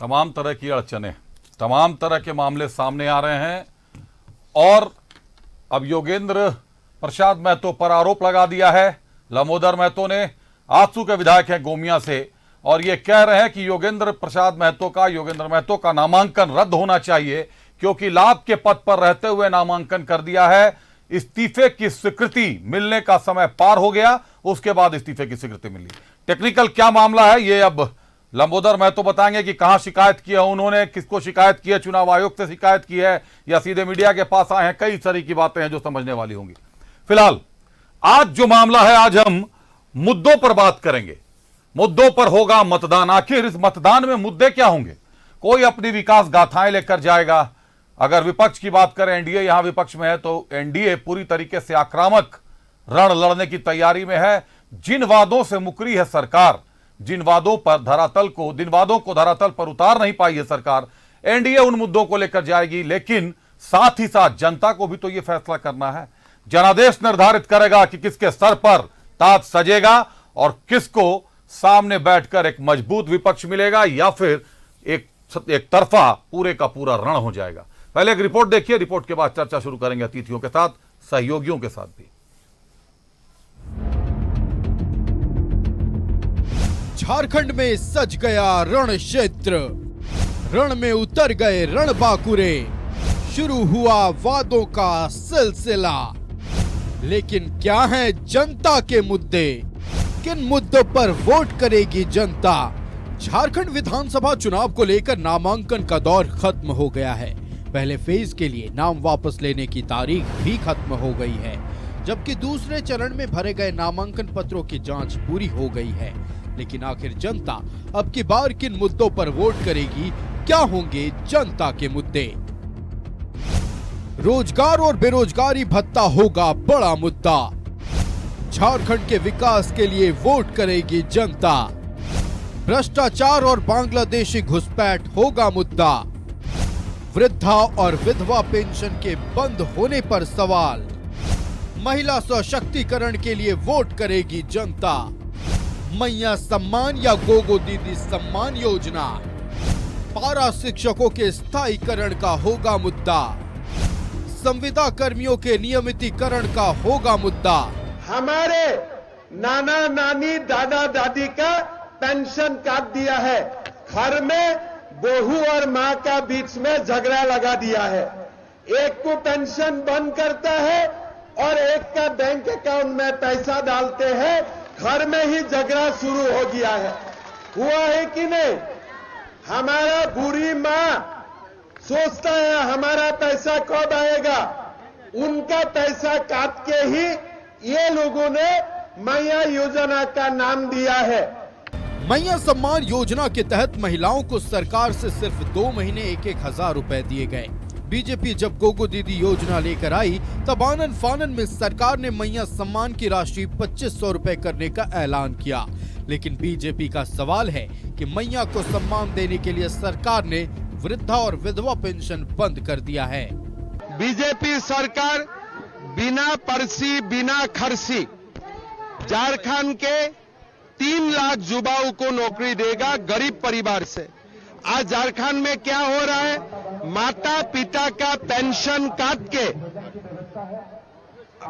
तमाम तरह की अड़चनें, तमाम तरह के मामले सामने आ रहे हैं और अब योगेंद्र प्रसाद महतो पर आरोप लगा दिया है। लंबोदर महतो ने, आजसू के विधायक हैं गोमिया से, और ये कह रहे हैं कि योगेंद्र महतो का नामांकन रद्द होना चाहिए क्योंकि लाभ के पद पर रहते हुए नामांकन कर दिया है। इस्तीफे की स्वीकृति मिलने का समय पार हो गया, उसके बाद इस्तीफे की स्वीकृति मिली। टेक्निकल क्या मामला है ये अब लंबोदर महतो बताएंगे कि कहां शिकायत की है उन्होंने, किसको शिकायत की है, चुनाव आयोग से शिकायत की है या सीधे मीडिया के पास आए हैं। कई सारी की बातें हैं जो समझने वाली होंगी। फिलहाल आज जो मामला है, आज हम मुद्दों पर बात करेंगे। मुद्दों पर होगा मतदान। आखिर इस मतदान में मुद्दे क्या होंगे? कोई अपनी विकास गाथाएं लेकर जाएगा। अगर विपक्ष की बात करें, एनडीए यहां विपक्ष में है, तो एनडीए पूरी तरीके से आक्रामक रण लड़ने की तैयारी में है। जिन वादों से मुकरी है सरकार, जिन वादों को धरातल पर उतार नहीं पाई है सरकार, एनडीए उन मुद्दों को लेकर जाएगी। लेकिन साथ ही साथ जनता को भी तो यह फैसला करना है। जनादेश निर्धारित करेगा कि किसके सर पर ताज सजेगा और किसको सामने बैठकर एक मजबूत विपक्ष मिलेगा या फिर एक तरफा पूरे का पूरा रण हो जाएगा। पहले एक रिपोर्ट देखिए, रिपोर्ट के बाद चर्चा शुरू करेंगे अतिथियों के साथ, सहयोगियों के साथ भी। झारखंड में सज गया रण क्षेत्र, रण में उतर गए रणबांकुरे, शुरू हुआ वादों का सिलसिला। लेकिन क्या है जनता के मुद्दे? किन मुद्दों पर वोट करेगी जनता? झारखंड विधानसभा चुनाव को लेकर नामांकन का दौर खत्म हो गया है। पहले फेज के लिए नाम वापस लेने की तारीख भी खत्म हो गई है, जबकि दूसरे चरण में भरे गए नामांकन पत्रों की जांच पूरी हो गई है। लेकिन आखिर जनता अब की बार किन मुद्दों पर वोट करेगी? क्या होंगे जनता के मुद्दे? रोजगार और बेरोजगारी भत्ता होगा बड़ा मुद्दा। झारखंड के विकास के लिए वोट करेगी जनता। भ्रष्टाचार और बांग्लादेशी घुसपैठ होगा मुद्दा। वृद्धा और विधवा पेंशन के बंद होने पर सवाल। महिला सशक्तिकरण के लिए वोट करेगी जनता। मैया सम्मान या गोगो दीदी सम्मान योजना। पारा शिक्षकों के स्थायीकरण का होगा मुद्दा। संविदा कर्मियों के नियमितीकरण का होगा मुद्दा। हमारे नाना नानी दादा दादी का पेंशन काट दिया है। घर में बहू और मां का बीच में झगड़ा लगा दिया है। एक को पेंशन बंद करता है और एक का बैंक अकाउंट में पैसा डालते हैं। घर में ही झगड़ा शुरू हो गया है। हुआ है कि नहीं? हमारा बुरी मां सोचता है हमारा पैसा कब आएगा। उनका पैसा काट के ही ये लोगों ने मैया योजना का नाम दिया है। मैया सम्मान योजना के तहत महिलाओं को सरकार से सिर्फ 2 महीने 1,000 रुपए दिए गए। बीजेपी जब गोगो दीदी योजना लेकर आई तब आनन फानन में सरकार ने मैया सम्मान की राशि 2,500 रुपए करने का ऐलान किया। लेकिन बीजेपी का सवाल है कि मैया को सम्मान देने के लिए सरकार ने वृद्धा और विधवा पेंशन बंद कर दिया है। बीजेपी सरकार बिना पर्ची बिना खर्ची झारखंड के 3 लाख युवाओं को नौकरी देगा गरीब परिवार से। आज झारखंड में क्या हो रहा है? माता पिता का पेंशन काट के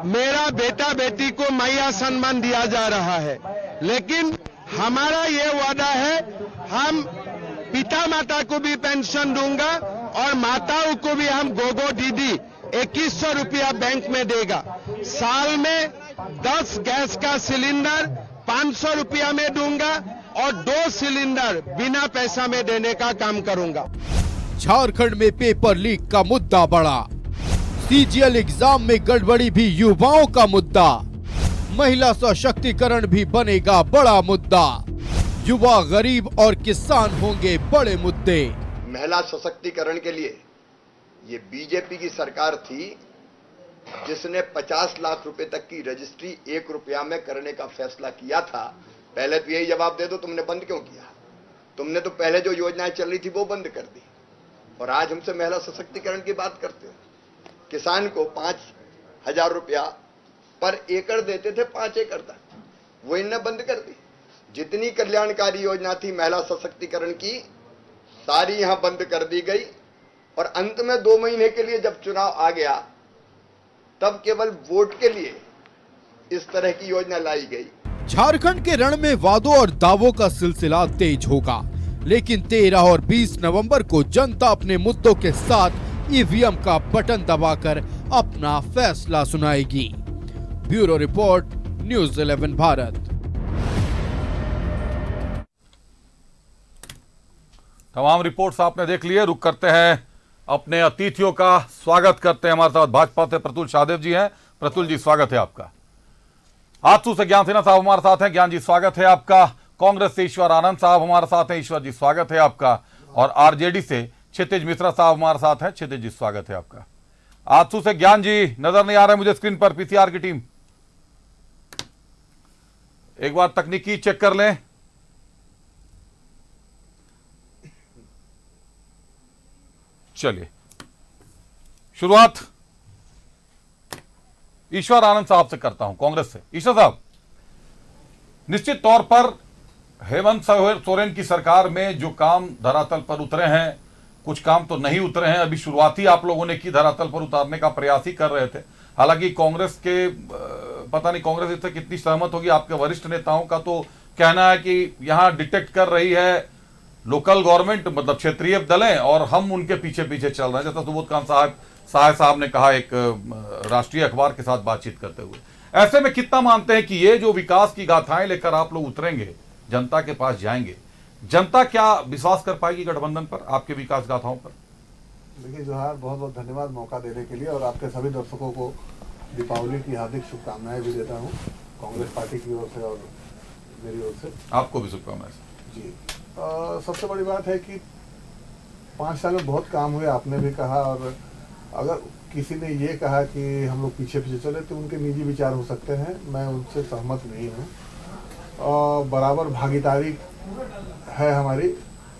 मेरा बेटा बेटी को मैया सम्मान दिया जा रहा है। लेकिन हमारा ये वादा है, हम पिता माता को भी पेंशन दूंगा और माताओं को भी हम गोगो दीदी 2100 रुपया बैंक में देगा। साल में 10 गैस का सिलेंडर 500 रुपया में दूंगा और 2 सिलेंडर बिना पैसा में देने का काम करूंगा। झारखंड में पेपर लीक का मुद्दा बढ़ा। सीजीएल एग्जाम में गड़बड़ी भी युवाओं का मुद्दा। महिला सशक्तिकरण भी बनेगा बड़ा मुद्दा। युवा, गरीब और किसान होंगे बड़े मुद्दे। महिला सशक्तिकरण के लिए ये बीजेपी की सरकार थी जिसने 50 लाख रुपए तक की रजिस्ट्री 1 रुपया में करने का फैसला किया था। पहले तो यही जवाब दे दो, तुमने बंद क्यों किया? तुमने तो पहले जो योजनाएं चल रही थी वो बंद कर दी और आज हमसे महिला सशक्तिकरण की बात करते हो। किसान को 5,000 रुपया पर एकड़ देते थे, 5 एकड़ तक, वो इन्हें बंद कर दी। जितनी कल्याणकारी योजना थी महिला सशक्तिकरण की सारी यहां बंद कर दी गई और अंत में 2 महीने के लिए जब चुनाव आ गया तब केवल वोट के लिए इस तरह की योजना लाई गई। झारखंड के रण में वादों और दावों का सिलसिला तेज होगा, लेकिन 13 और 20 नवंबर को जनता अपने मुद्दों के साथ ईवीएम का बटन दबाकर अपना फैसला सुनाएगी। Bureau report, news 11 Bharat. तमाम रिपोर्ट्स आपने देख लिए। रुक करते हैं अपने अतिथियों का स्वागत करते हैं। हमारे साथ भाजपा से प्रतुल शाहदेव जी हैं। प्रतुल जी, स्वागत है आपका। आजसू से ज्ञान सिन्हा साहब हमारे साथ हैं। ज्ञान जी, स्वागत है आपका। कांग्रेस से ईश्वर आनंद साहब हमारे साथ हैं। ईश्वर जी, स्वागत है आपका। और आरजेडी से क्षितिज मिश्रा साहब हमारे साथ हैं। क्षितिज जी, स्वागत है आपका। आजसू से ज्ञान जी नजर नहीं आ रहे मुझे स्क्रीन पर। पीसीआर की टीम एक बार तकनीकी चेक कर लें। चलिए शुरुआत ईश्वर आनंद साहब से करता हूं, कांग्रेस से। ईश्वर साहब, निश्चित तौर पर हेमंत सोरेन की सरकार में जो काम धरातल पर उतरे हैं, कुछ काम तो नहीं उतरे हैं। अभी शुरुआती आप लोगों ने की, धरातल पर उतारने का प्रयास ही कर रहे थे। हालांकि कांग्रेस के पता नहीं कांग्रेस इससे कितनी सहमत होगी। आपके वरिष्ठ नेताओं का तो कहना है कि यहां डिटेक्ट कर रही है लोकल गवर्नमेंट, मतलब क्षेत्रीय दलें, और हम उनके पीछे पीछे चल रहे हैं, जैसा सुबोधकांत साहब ने कहा एक राष्ट्रीय अखबार के साथ बातचीत करते हुए। ऐसे में कितना मानते हैं कि ये जो विकास की गाथाएं लेकर आप लोग उतरेंगे, जनता के पास जाएंगे, जनता क्या विश्वास कर पाएगी गठबंधन पर, आपके विकास गाथाओं पर? देखिए जोहार, बहुत बहुत धन्यवाद मौका देने के लिए, और आपके सभी दर्शकों को दीपावली की हार्दिक शुभकामनाएं भी देता हूं, कांग्रेस पार्टी की ओर से और मेरी ओर से। आपको भी शुभकामनाएं जी। सबसे बड़ी बात है कि 5 साल में बहुत काम हुए, आपने भी कहा, और अगर किसी ने ये कहा कि हम लोग पीछे पीछे चले तो उनके निजी विचार हो सकते हैं, मैं उनसे सहमत नहीं हूँ। बराबर भागीदारी है हमारी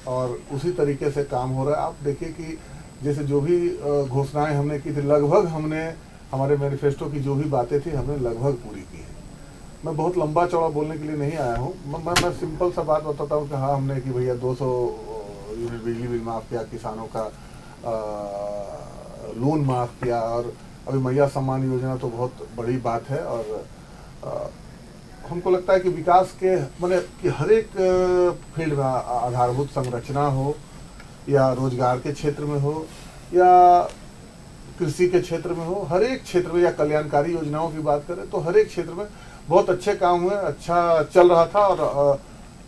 और उसी तरीके से काम हो रहा है। आप देखिए कि जैसे जो भी घोषणाएं हमने की थी, लगभग हमने हमारे मैनिफेस्टो की जो भी बातें थी हमने लगभग पूरी की है। मैं बहुत लंबा चौड़ा बोलने के लिए नहीं आया हूँ। मैं सिंपल सा बात बताता हूँ कि हाँ, हमने कि भैया 200 यूनिट बिजली बिल माफ़ किया, किसानों का लोन माफ़ किया, और अभी मैया सम्मान योजना तो बहुत बड़ी बात है। और हमको लगता है कि विकास के माने कि हर एक फील्ड में, आधारभूत संरचना हो या रोजगार के क्षेत्र में हो या कृषि के क्षेत्र में हो, हर एक क्षेत्र में, या कल्याणकारी योजनाओं की बात करें तो हर एक क्षेत्र में बहुत अच्छे काम हुए, अच्छा चल रहा था। और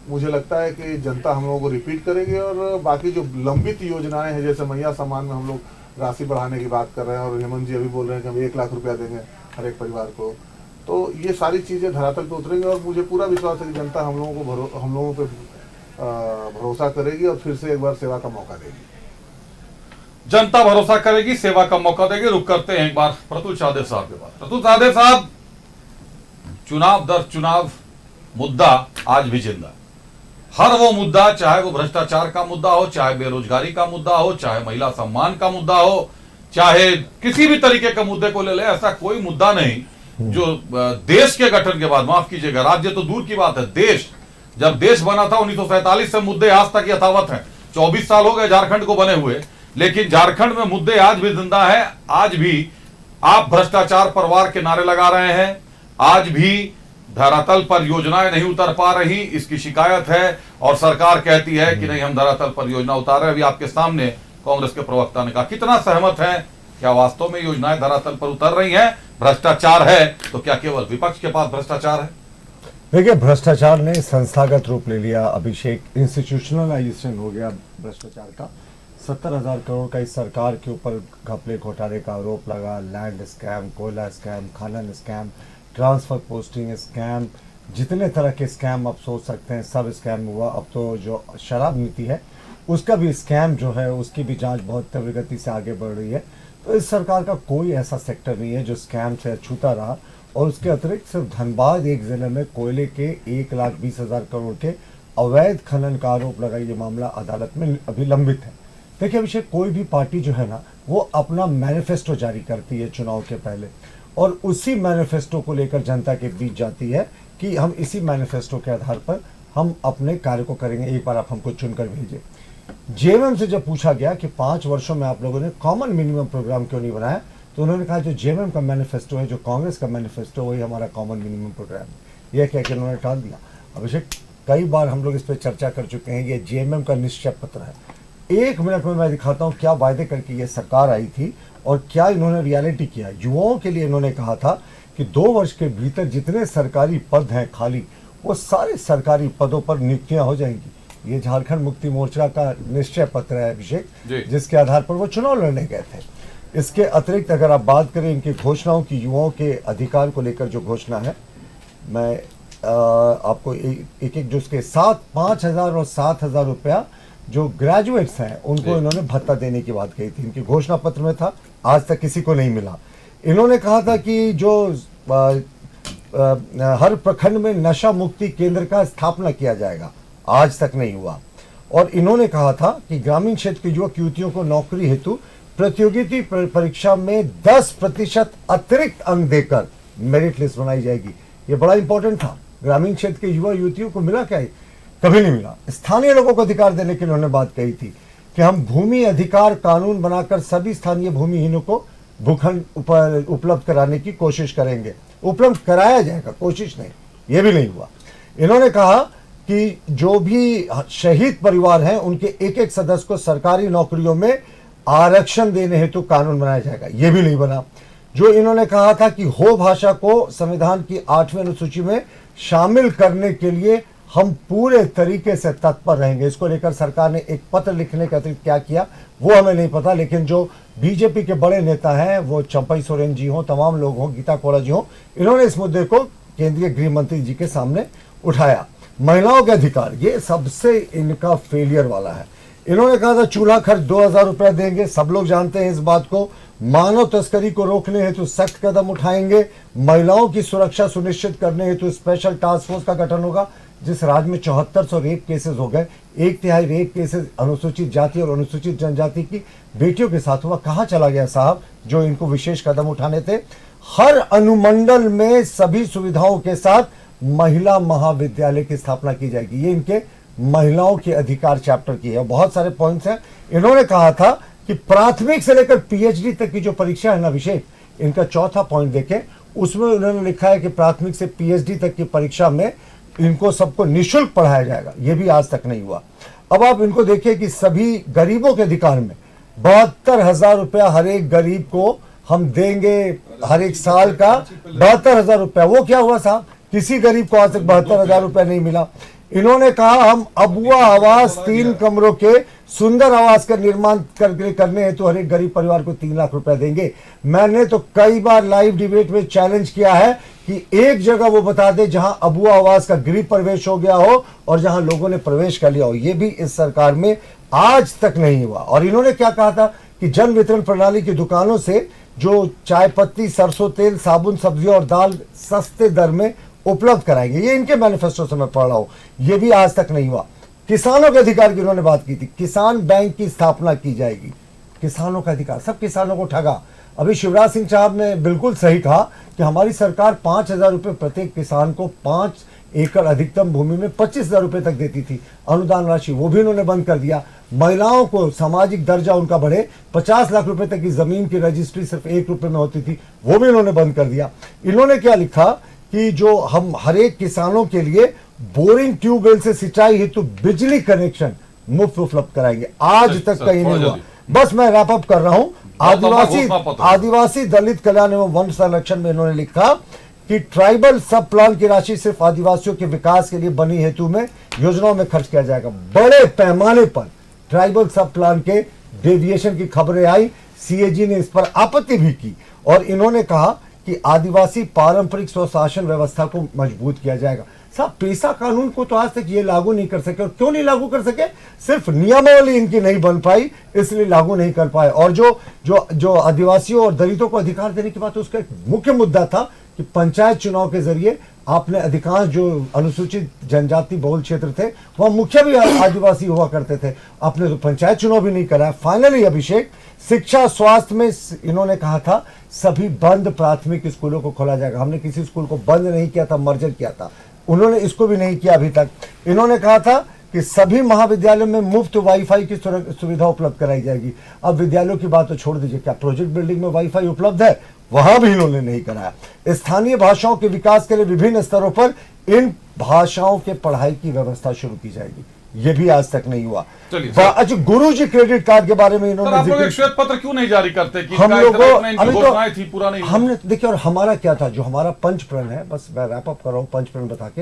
मुझे लगता है कि जनता हम लोगों को रिपीट करेगी। और बाकी जो लंबित योजनाएं हैं, जैसे मैया सम्मान में हम लोग राशि बढ़ाने की बात कर रहे हैं, और हेमंत जी अभी बोल रहे हैं कि हम 1 लाख रुपया देंगे हर एक परिवार को, तो ये सारी चीज़ें धरातल पे उतरेंगे। और मुझे पूरा विश्वास है कि जनता हम लोगों पे भरोसा करेगी और फिर से एक बार सेवा का मौका देगी। जनता भरोसा करेगी, सेवा का मौका देगी। रुक करते हैं एक बार प्रतुल शाहदेव साहब के पास। प्रतुल शाहदेव साहब, चुनाव दर चुनाव मुद्दा आज भी जिंदा है। हर वो मुद्दा, चाहे वो भ्रष्टाचार का मुद्दा हो, चाहे बेरोजगारी का मुद्दा हो, चाहे महिला सम्मान का मुद्दा हो, चाहे किसी भी तरीके का मुद्दे को ले ले, ऐसा कोई मुद्दा नहीं जो देश के गठन के बाद, माफ कीजिएगा, राज्य तो दूर की बात है, देश जब देश बना था 1947 से मुद्दे आज तक यथावत हैं। 24 साल हो गए झारखंड को बने हुए, लेकिन झारखंड में मुद्दे आज भी जिंदा है। आज भी आप भ्रष्टाचार पर वार के नारे लगा रहे हैं, आज भी धरातल पर योजनाएं नहीं उतर पा रही, इसकी शिकायत है। और सरकार कहती है कि नहीं, हम धरातल पर योजना उतार रहे हैं। अभी आपके सामने कांग्रेस के प्रवक्ता ने कहा, कितना सहमत है? क्या वास्तव में योजनाएं धरातल पर उतर रही हैं? भ्रष्टाचार है तो क्या केवल विपक्ष के पास भ्रष्टाचार है? देखिए, भ्रष्टाचार ने संस्थागत रूप ले लिया, अभिषेक, इंस्टीट्यूशनलाइजेशन हो गया भ्रष्टाचार का। 70,000 करोड़ का इस सरकार के ऊपर घपले घोटाले का आरोप लगा। लैंड स्कैम, कोयला स्कैम, खनन स्कैम, ट्रांसफर पोस्टिंग स्कैम, जितने तरह के स्कैम आप सोच सकते हैं सब स्कैम हुआ। अब तो जो शराब नीति है उसका भी स्कैम जो है, उसकी भी जांच बहुत तीव्र गति से आगे बढ़ रही है। तो इस सरकार का कोई ऐसा सेक्टर नहीं है जो स्कैम से अछूता रहा। और उसके अतिरिक्त सिर्फ धनबाद एक जिले में कोयले के 1,20,000 करोड़ के अवैध खनन का आरोप लगा। ये मामला अदालत में अभी लंबित है। देखिए अभिषेक, कोई भी पार्टी जो है ना, वो अपना मैनिफेस्टो जारी करती है चुनाव के पहले, और उसी मैनिफेस्टो को लेकर जनता के बीच जाती है कि हम इसी मैनिफेस्टो के आधार पर हम अपने कार्य को करेंगे, एक बार आप हमको चुनकर भेजें। जेएमएम से जब पूछा गया कि 5 वर्षों में आप लोगों ने कॉमन मिनिमम प्रोग्राम क्यों नहीं बनाया, तो उन्होंने कहा जो जेएमएम का मैनिफेस्टो है, जो कांग्रेस का मैनिफेस्टो, वही हमारा कॉमन मिनिमम प्रोग्राम है। यह कह के उन्होंने टाल दिया। अभिषेक, कई बार हम लोग इस पर चर्चा कर चुके हैं, ये जेएमएम का निश्चय पत्र है। 1 मिनट में मैं दिखाता हूँ क्या वायदे करके ये सरकार आई थी और क्या इन्होंने रियलिटी किया। युवाओं के लिए इन्होंने कहा था कि 2 वर्ष के भीतर जितने सरकारी पद हैं खाली, वो सारे सरकारी पदों पर नियुक्तियां हो जाएंगी। ये झारखंड मुक्ति मोर्चा का निश्चय पत्र है अभिषेक, जिसके आधार पर वो चुनाव लड़ने गए थे। इसके अतिरिक्त अगर आप बात करें इनकी घोषणाओं की, युवाओं के अधिकार को लेकर जो घोषणा है, मैं आपको एक एक जो उसके 5,000 और 7,000 रुपया जो ग्रेजुएट्स हैं उनको इन्होंने भत्ता देने की बात कही थी। इनके घोषणा पत्र में था, आज तक किसी को नहीं मिला। इन्होंने कहा था कि जो हर प्रखंड में नशा मुक्ति केंद्र का स्थापना किया जाएगा, आज तक नहीं हुआ। और इन्होंने कहा था कि ग्रामीण क्षेत्र के युवक युवतियों को नौकरी हेतु प्रतियोगिता परीक्षा में 10% अतिरिक्त अंक देकर मेरिट लिस्ट बनाई जाएगी। ये बड़ा इंपॉर्टेंट था। ग्रामीण क्षेत्र के युवा युवतियों को मिला क्या? कभी नहीं मिला। स्थानीय लोगों को अधिकार देने की उन्होंने बात कही थी कि हम भूमि अधिकार कानून बनाकर सभी स्थानीय भूमिहीनों को भूखंड उपलब्ध कराने की कोशिश करेंगे। उपलब्ध कराया जाएगा, कोशिश नहीं, ये भी नहीं हुआ। इन्होंने कहा कि जो भी शहीद परिवार हैं उनके एक एक सदस्य को सरकारी नौकरियों में आरक्षण देने हेतु कानून बनाया जाएगा, ये भी नहीं बना। जो इन्होंने कहा था कि हो भाषा को संविधान की 8वीं अनुसूची में शामिल करने के लिए हम पूरे तरीके से तत्पर रहेंगे। इसको लेकर सरकार ने एक पत्र लिखने के अतिरिक्त क्या किया वो हमें नहीं पता, लेकिन जो बीजेपी के बड़े नेता हैं, वो चंपई सोरेन जी हों, तमाम लोग हों, गीता कोड़ा जी हों, इन्होंने इस मुद्दे को केंद्रीय गृह मंत्री जी के सामने उठाया। महिलाओं के अधिकार, ये सबसे इनका फेलियर वाला है। इन्होंने कहा था चूल्हा खर्च 2,000 रुपया देंगे, सब लोग जानते हैं इस बात को। मानव तस्करी को रोकने हेतु सख्त कदम उठाएंगे। महिलाओं की सुरक्षा सुनिश्चित करने हेतु स्पेशल टास्क फोर्स का गठन होगा। जिस राज्य में 7400 रेप केसेस हो गए, 1/3 रेप केसेस अनुसूचित जाति और अनुसूचित जनजाति की बेटियों के साथ हुआ, कहाँ चला गया साहब जो इनको विशेष कदम उठाने थे? हर अनुमंडल में सभी सुविधाओं के साथ महिला महाविद्यालय की स्थापना की जाएगी। ये इनके महिलाओं के अधिकार चैप्टर की है। बहुत सारे पॉइंट्स हैं। इन्होंने कहा था कि प्राथमिक से लेकर पीएचडी तक की जो परीक्षा है ना अभिषेक, इनका चौथा पॉइंट देखें, उसमें उन्होंने लिखा है कि प्राथमिक से पीएचडी तक की परीक्षा में इनको सबको निःशुल्क पढ़ाया जाएगा। ये भी आज तक नहीं हुआ। अब आप इनको देखिए कि सभी गरीबों के अधिकार में 72,000 रुपया हर एक गरीब को हम देंगे हर एक साल का। 72,000 रुपया, वो क्या हुआ साहब? किसी गरीब को आज तक 72,000 रुपया नहीं मिला। इन्होंने कहा हम अबुआ आवास 3 कमरों के सुंदर आवास का निर्माण करने हेतु हर एक गरीब परिवार को 3 लाख रुपया देंगे। मैंने तो कई बार लाइव डिबेट में चैलेंज किया है कि एक जगह वो बता दे जहां अबुआ आवास का गृह प्रवेश हो गया हो और जहां लोगों ने प्रवेश कर लिया हो। ये भी इस सरकार में आज तक नहीं हुआ। और इन्होंने क्या कहा था कि जन वितरण प्रणाली की दुकानों से जो चाय पत्ती, सरसों तेल, साबुन, सब्जियां और दाल सस्ते दर में उपलब्ध कराएंगे। ये इनके मैनिफेस्टो से मैं पढ़ रहा हूं, ये भी आज तक नहीं हुआ। किसानों के अधिकार की उन्होंने बात की थी, किसान बैंक की स्थापना की जाएगी। किसानों का अधिकार, सब किसानों को ठगा। अभी शिवराज सिंह साहब ने बिल्कुल सही कहा कि हमारी सरकार 5,000 रुपये प्रत्येक किसान को 5 एकड़ अधिकतम भूमि में 25,000 रुपये तक देती थी अनुदान राशि, वो भी इन्होंने बंद कर दिया। महिलाओं को सामाजिक दर्जा उनका बढ़े, 50 लाख रुपए तक की जमीन की रजिस्ट्री सिर्फ 1 रुपये में होती थी, वो भी इन्होंने बंद कर दिया। इन्होंने क्या लिखा कि जो हम हर एक किसानों के लिए बोरिंग ट्यूबवेल से सिंचाई हेतु बिजली कनेक्शन मुफ्त उपलब्ध कराएंगे। आज तक कहीं नहीं हुआ। बस मैं रैप अप कर रहा हूं। आदिवासी दलित कल्याण एवं वन संरक्षण में इन्होंने लिखा कि ट्राइबल सब प्लान की राशि सिर्फ आदिवासियों के विकास के लिए बनी हेतु में योजनाओं में खर्च किया जाएगा। बड़े पैमाने पर ट्राइबल सब प्लान के डेविएशन की खबरें आई, सीएजी ने इस पर आपत्ति भी की और इन्होंने कहा कि आदिवासी पारंपरिक स्वशासन व्यवस्था को मजबूत किया जाएगा। साहब, पेशा कानून को तो आज तक ये लागू नहीं कर सके। और क्यों नहीं लागू कर सके? सिर्फ नियमावली इनकी नहीं बन पाई, इसलिए लागू नहीं कर पाए। और जो आदिवासियों और दलितों को अधिकार देने की बात, उसका एक मुख्य मुद्दा था कि पंचायत चुनाव के जरिए आपने अधिकांश जो अनुसूचित जनजाति बहुल क्षेत्र थे वहां मुखिया भी आदिवासी हुआ करते थे, आपने तो पंचायत चुनाव भी नहीं कराया। फाइनली अभिषेक, शिक्षा स्वास्थ्य में इन्होंने कहा था सभी बंद प्राथमिक स्कूलों को खोला जाएगा। हमने किसी स्कूल को बंद नहीं किया था, मर्जर किया था। उन्होंने इसको भी नहीं किया अभी तक। इन्होंने कहा था कि सभी महाविद्यालयों में मुफ्त वाईफाई की सुविधा उपलब्ध कराई जाएगी। अब विद्यालयों की बात तो छोड़ दीजिए, क्या प्रोजेक्ट बिल्डिंग में वाईफाई उपलब्ध है? वहां भी इन्होंने नहीं कराया। स्थानीय भाषाओं के विकास के लिए विभिन्न स्तरों पर इन भाषाओं के पढ़ाई की व्यवस्था शुरू की जाएगी, ये भी आज तक नहीं हुआ। अच्छा, गुरुजी क्रेडिट कार्ड के बारे में इन्होंने आप लोग एक श्वेत पत्र क्यों नहीं जारी करते कि हम लोगों घोषणाएं थी पूरा नहीं हमने देखिए। और हमारा क्या था, जो हमारा पंचप्रण है, बस मैं रैप अप कर रहा हूं पंचप्रण बता के,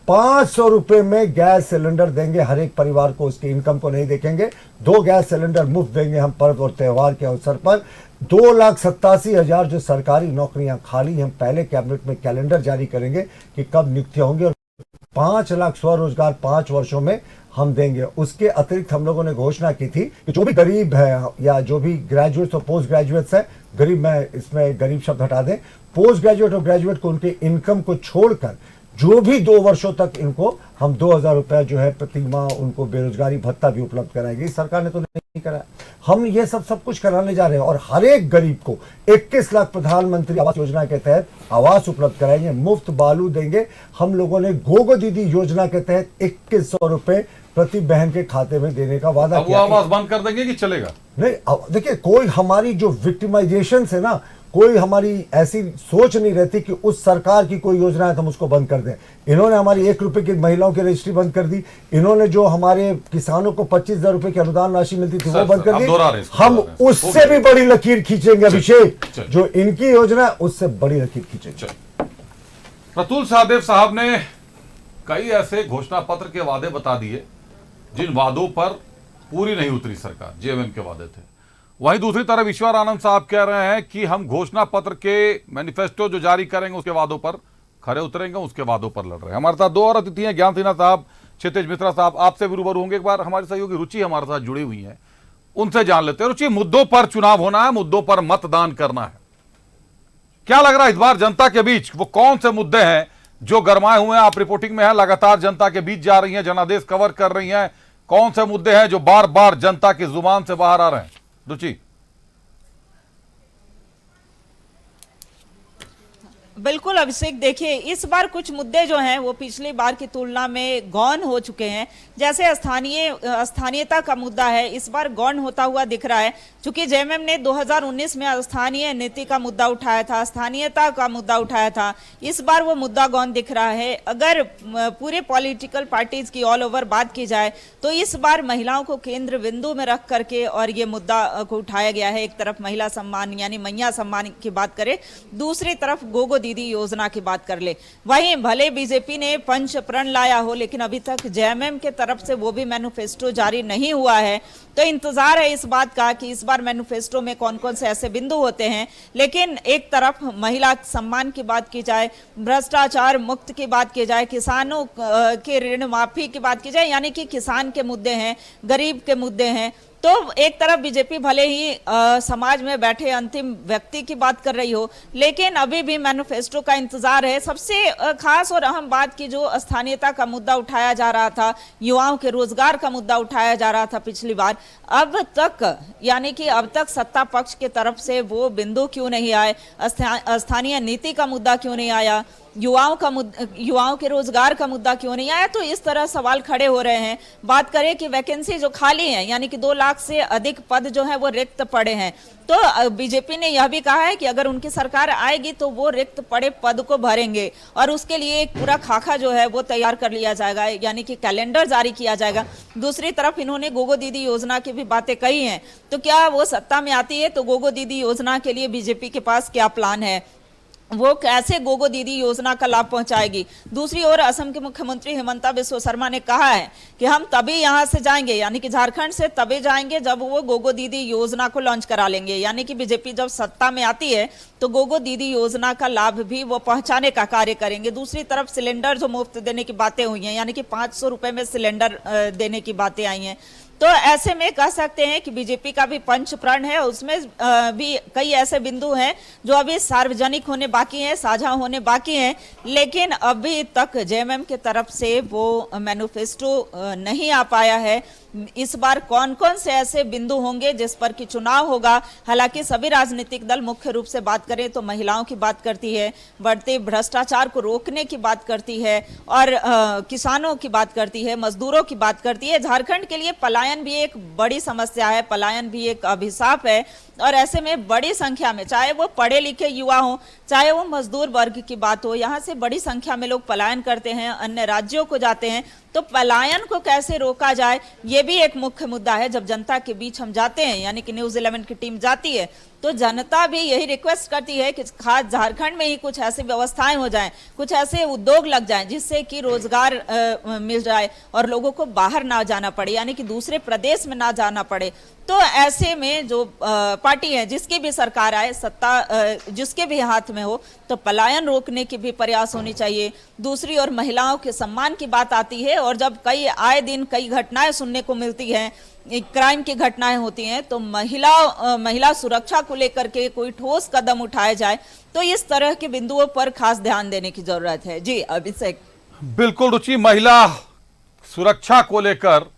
500 रुपए में गैस सिलेंडर देंगे हर एक परिवार को, उसके इनकम को नहीं देखेंगे। 2 गैस सिलेंडर मुफ्त देंगे हम पर्व और त्योहार के अवसर पर। 2,87,000 जो सरकारी नौकरियां खाली हैं, पहले कैबिनेट में कैलेंडर जारी करेंगे कि कब नियुक्तियां होंगी, और 5 लाख स्वरोजगार 5 वर्षों में हम देंगे। उसके अतिरिक्त हम लोगों ने घोषणा की थी कि जो भी गरीब है या जो भी ग्रेजुएट्स और पोस्ट ग्रेजुएट्स है, गरीब में इसमें गरीब शब्द हटा दें, पोस्ट ग्रेजुएट और ग्रेजुएट को उनके इनकम को छोड़कर जो भी 2 वर्षों तक इनको हम 2,000 रुपया जो है प्रति माह उनको बेरोजगारी भत्ता भी उपलब्ध कराएंगे। सरकार ने तो नहीं कराया, हम ये सब कुछ कराने जा रहे हैं। और हर एक गरीब को 21 लाख प्रधानमंत्री आवास योजना के तहत आवास उपलब्ध कराएंगे, मुफ्त बालू देंगे। हम लोगों ने गोगो दीदी योजना के तहत 2100 रुपए प्रति बहन के खाते में देने का वादा किया। आवास बंद कर देंगे कि चलेगा? नहीं, देखिए, कोई हमारी जो विक्टिमाइजेशन है ना, कोई हमारी ऐसी सोच नहीं रहती कि उस सरकार की कोई योजना है तो हम उसको बंद कर दें। इन्होंने हमारी 1 रुपए की महिलाओं की रजिस्ट्री बंद कर दी, इन्होंने जो हमारे किसानों को 25,000 रुपए की अनुदान राशि मिलती थी वो बंद कर दी। हम उससे भी बड़ी लकीर खींचेंगे अभिषेक, जो इनकी योजना है उससे बड़ी लकीर खींचेंगे। प्रतुल सहदेव साहब ने कई ऐसे घोषणा पत्र के वादे बता दिए जिन वादों पर पूरी नहीं उतरी सरकार, जेएमएम के वादे थे। वहीं दूसरी तरफ ईश्वर आनंद साहब कह रहे हैं कि हम घोषणा पत्र के मैनिफेस्टो जो जारी करेंगे उसके वादों पर खरे उतरेंगे, उसके वादों पर लड़ रहे हैं। हमारे साथ 2 और अतिथि हैं, ज्ञान सिन्हा साहब, क्षितिज मिश्रा साहब, आपसे भी रूबरू होंगे। एक बार हमारे सहयोगी रुचि हमारे साथ जुड़ी हुई है, उनसे जान लेते हैं। रुचि, मुद्दों पर चुनाव होना है, मुद्दों पर मतदान करना है, क्या लग रहा है इस बार जनता के बीच वो कौन से मुद्दे हैं जो गरमाए हुए हैं? आप रिपोर्टिंग में है, लगातार जनता के बीच जा रही हैं, जनादेश कवर कर रही हैं, कौन से मुद्दे हैं जो बार बार जनता की जुबान से बाहर आ रहे हैं? रुचि। बिल्कुल अभिषेक, देखिए इस बार कुछ मुद्दे जो हैं वो पिछली बार की तुलना में गौन हो चुके हैं। जैसे स्थानीयता का मुद्दा है, इस बार गौन होता हुआ दिख रहा है। चूंकि जेएमएम ने 2019 में स्थानीय नीति का मुद्दा उठाया था, स्थानीयता का मुद्दा उठाया था, इस बार वो मुद्दा गौन दिख रहा है। अगर पूरे पॉलिटिकल पार्टीज की ऑल ओवर बात की जाए तो इस बार महिलाओं को केंद्र बिंदु में रख करके और ये मुद्दा को उठाया गया है। एक तरफ महिला सम्मान यानी मैया सम्मान की बात करें, दूसरी तरफ गोगो दीदी योजना की बात कर ले। वहीं भले बीजेपी ने पंच प्रण लाया हो, लेकिन अभी तक जेएमएम के तरफ से वो भी मैनिफेस्टो जारी नहीं हुआ है। तो इंतजार है इस बात का कि इस बार मैनिफेस्टो में कौन कौन से ऐसे बिंदु होते हैं। लेकिन एक तरफ महिला सम्मान की बात की जाए, भ्रष्टाचार मुक्त की बात की जाए, किसानों के ऋण माफी की बात की जाए, यानी कि किसान के मुद्दे हैं, गरीब के मुद्दे हैं, तो एक तरफ बीजेपी भले ही समाज में बैठे अंतिम व्यक्ति की बात कर रही हो, लेकिन अभी भी मैनिफेस्टो का इंतजार है। सबसे खास और अहम बात की जो स्थानीयता का मुद्दा उठाया जा रहा था, युवाओं के रोजगार का मुद्दा उठाया जा रहा था पिछली बार, अब तक यानी कि अब तक सत्ता पक्ष के तरफ से वो बिंदु क्यों नहीं आए? स्थानीय नीति का मुद्दा क्यों नहीं आया? युवाओं के रोजगार का मुद्दा क्यों नहीं आया? तो इस तरह सवाल खड़े हो रहे हैं। बात करें कि वैकेंसी जो खाली है, यानी कि 2 लाख से अधिक पद जो है वो रिक्त पड़े हैं, तो बीजेपी ने यह भी कहा है कि अगर उनकी सरकार आएगी तो वो रिक्त पड़े पद को भरेंगे और उसके लिए एक पूरा खाका जो है वो तैयार कर लिया जाएगा, यानी कि कैलेंडर जारी किया जाएगा। दूसरी तरफ इन्होंने गोगो दीदी योजना की भी बातें कही हैं, तो क्या वो सत्ता में आती है तो गोगो दीदी योजना के लिए बीजेपी के पास क्या प्लान है, वो कैसे गोगो दीदी योजना का लाभ पहुंचाएगी? दूसरी ओर असम के मुख्यमंत्री हिमंता बिस्वा शर्मा ने कहा है कि हम तभी यहां से जाएंगे, यानी कि झारखंड से तभी जाएंगे जब वो गोगो दीदी योजना को लॉन्च करा लेंगे। यानी कि बीजेपी जब सत्ता में आती है तो गोगो दीदी योजना का लाभ भी वो पहुंचाने का कार्य करेंगे। दूसरी तरफ सिलेंडर जो मुफ्त देने की बातें हुई हैं, यानी कि 500 रुपए में सिलेंडर देने की बातें आई हैं, तो ऐसे में कह सकते हैं कि बीजेपी का भी पंच प्रण है, उसमें भी कई ऐसे बिंदु हैं जो अभी सार्वजनिक होने बाकी हैं, साझा होने बाकी हैं, लेकिन अभी तक जेएमएम के तरफ से वो मैनिफेस्टो नहीं आ पाया है। इस बार कौन कौन से ऐसे बिंदु होंगे जिस पर कि चुनाव होगा। हालांकि सभी राजनीतिक दल मुख्य रूप से बात करें तो महिलाओं की बात करती है, बढ़ते भ्रष्टाचार को रोकने की बात करती है और किसानों की बात करती है, मजदूरों की बात करती है। झारखंड के लिए पलायन भी एक बड़ी समस्या है, पलायन भी एक अभिशाप है और ऐसे में बड़ी संख्या में, चाहे वो पढ़े लिखे युवा हो, चाहे वो मजदूर वर्ग की बात हो, यहाँ से बड़ी संख्या में लोग पलायन करते हैं, अन्य राज्यों को जाते हैं। तो पलायन को कैसे रोका जाए, ये भी एक मुख्य मुद्दा है। जब जनता के बीच हम जाते हैं, यानी कि न्यूज़ 11 की टीम जाती है, तो जनता भी यही रिक्वेस्ट करती है कि खास झारखंड में ही कुछ ऐसी व्यवस्थाएं हो जाएं, कुछ ऐसे उद्योग लग जाएं जिससे कि रोजगार मिल जाए और लोगों को बाहर ना जाना पड़े, यानी कि दूसरे प्रदेश में ना जाना पड़े। तो ऐसे में जो पार्टी है, जिसकी भी सरकार आए, सत्ता जिसके भी हाथ में हो, तो पलायन रोकने की भी प्रयास होनी चाहिए। दूसरी ओर महिलाओं के सम्मान की बात आती है और जब आए दिन कई घटनाएं सुनने को मिलती हैं, क्राइम की घटनाएं होती हैं, तो महिला सुरक्षा को लेकर के कोई ठोस कदम उठाए जाए, तो इस तरह के बिंदुओं पर खास ध्यान देने की जरूरत है। जी अभिषेक। बिल्कुल रुचि, महिला सुरक्षा को लेकर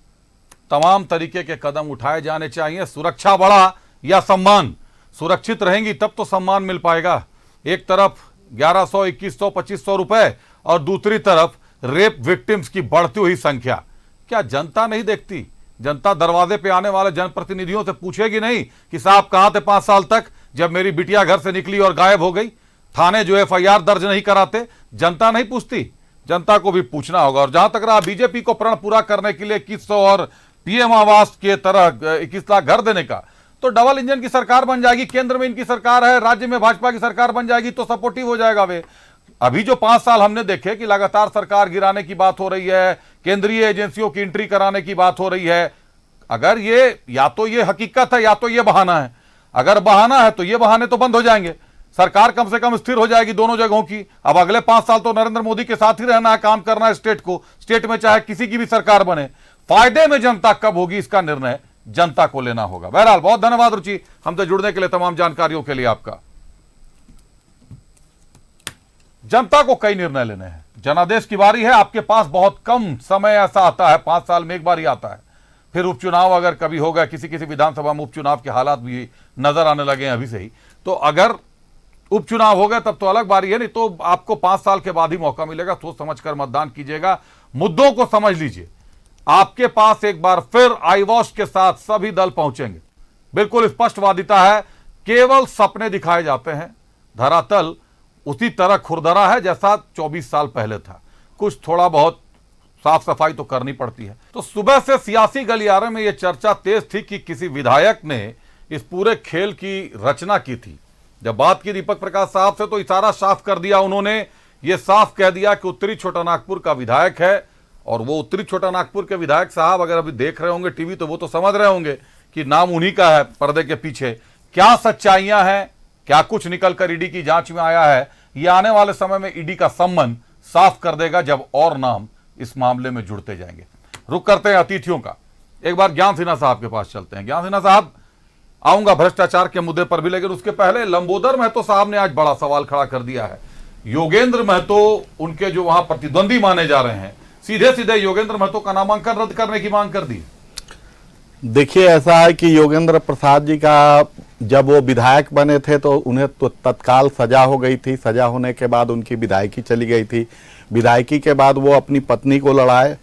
तमाम तरीके के कदम उठाए जाने चाहिए। सुरक्षा बढ़ा या सम्मान, सुरक्षित रहेंगी तब तो सम्मान मिल पाएगा। एक तरफ 1100, 2100, 2500 रुपए और दूसरी तरफ रेप विक्टिम्स की बढ़ती हुई संख्या। क्या जनता नहीं देखती? जनता दरवाजे पे आने वाले जनप्रतिनिधियों से पूछेगी नहीं कि साहब कहां थे 5 साल तक जब मेरी बिटिया घर से निकली और गायब हो गई? थाने जो FIR दर्ज नहीं कराते, जनता नहीं पूछती? जनता को भी पूछना होगा। और जहां तक रहा बीजेपी को प्रण पूरा करने के लिए 2100 और PM आवास के तरह 21 लाख घर देने का, तो डबल इंजन की सरकार बन जाएगी। केंद्र में इनकी सरकार है, राज्य में भाजपा की सरकार बन जाएगी तो सपोर्टिव हो जाएगा वे। अभी जो 5 साल हमने देखे कि लगातार सरकार गिराने की बात हो रही है, केंद्रीय एजेंसियों की एंट्री कराने की बात हो रही है। अगर ये या तो ये हकीकत है या तो ये बहाना है। अगर बहाना है तो ये बहाने तो बंद हो जाएंगे, सरकार कम से कम स्थिर हो जाएगी दोनों जगहों की। अब अगले 5 साल तो नरेंद्र मोदी के साथ ही रहना है, काम करना है स्टेट को। स्टेट में चाहे किसी की भी सरकार बने, फायदे में जनता कब होगी इसका निर्णय जनता को लेना होगा। बहरहाल बहुत धन्यवाद रुचि, हमसे जुड़ने के लिए, तमाम जानकारियों के लिए आपका। जनता को कई निर्णय लेने हैं, जनादेश की बारी है। आपके पास बहुत कम समय ऐसा आता है, 5 साल में एक बार ही आता है। फिर उपचुनाव अगर कभी होगा, किसी किसी विधानसभा में उपचुनाव के हालात भी नजर आने लगे हैं अभी से ही, तो अगर उपचुनाव हो गया तब तो अलग बारी है, नहीं तो आपको 5 साल के बाद ही मौका मिलेगा। सोच समझकर मतदान कीजिएगा, मुद्दों को समझ लीजिए। आपके पास एक बार फिर आई वॉश के साथ सभी दल पहुंचेंगे। बिल्कुल स्पष्टवादिता है, केवल सपने दिखाए जाते हैं, धरातल उसी तरह खुरदरा है जैसा 24 साल पहले था। कुछ थोड़ा बहुत साफ सफाई तो करनी पड़ती है। तो सुबह से सियासी गलियारे में यह चर्चा तेज थी कि किसी विधायक ने इस पूरे खेल की रचना की थी। जब बात की दीपक प्रकाश साहब से तो इशारा साफ कर दिया उन्होंने, ये साफ कह दिया कि उत्तरी छोटानागपुर का विधायक है। और वो उत्तरी छोटानागपुर के विधायक साहब अगर अभी देख रहे होंगे टीवी, तो वो तो समझ रहे होंगे कि नाम उन्हीं का है पर्दे के पीछे। क्या सच्चाइयां हैं, क्या कुछ निकलकर ईडी की जांच में आया है, ये आने वाले समय में ईडी का संबंध साफ कर देगा जब और नाम इस मामले में जुड़ते जाएंगे। रुक करते हैं अतिथियों का, एक बार ज्ञान सिन्हा साहब के पास चलते हैं। ज्ञान सिन्हा साहब, आऊंगा भ्रष्टाचार के मुद्दे पर भी, लेकिन उसके पहले लंबोदर महतो साहब ने आज बड़ा सवाल खड़ा कर दिया है। योगेंद्र महतो उनके जो वहां प्रतिद्वंदी माने जा रहे हैं, सीधे सीधे योगेंद्र महतो का नामांकन रद्द करने की मांग कर दी। देखिए, ऐसा है कि योगेंद्र प्रसाद जी का जब वो विधायक बने थे तो उन्हें तो तत्काल सजा हो गई थी। सजा होने के बाद उनकी विधायकी चली गई थी। विधायकी के बाद वो अपनी पत्नी को लड़ाए,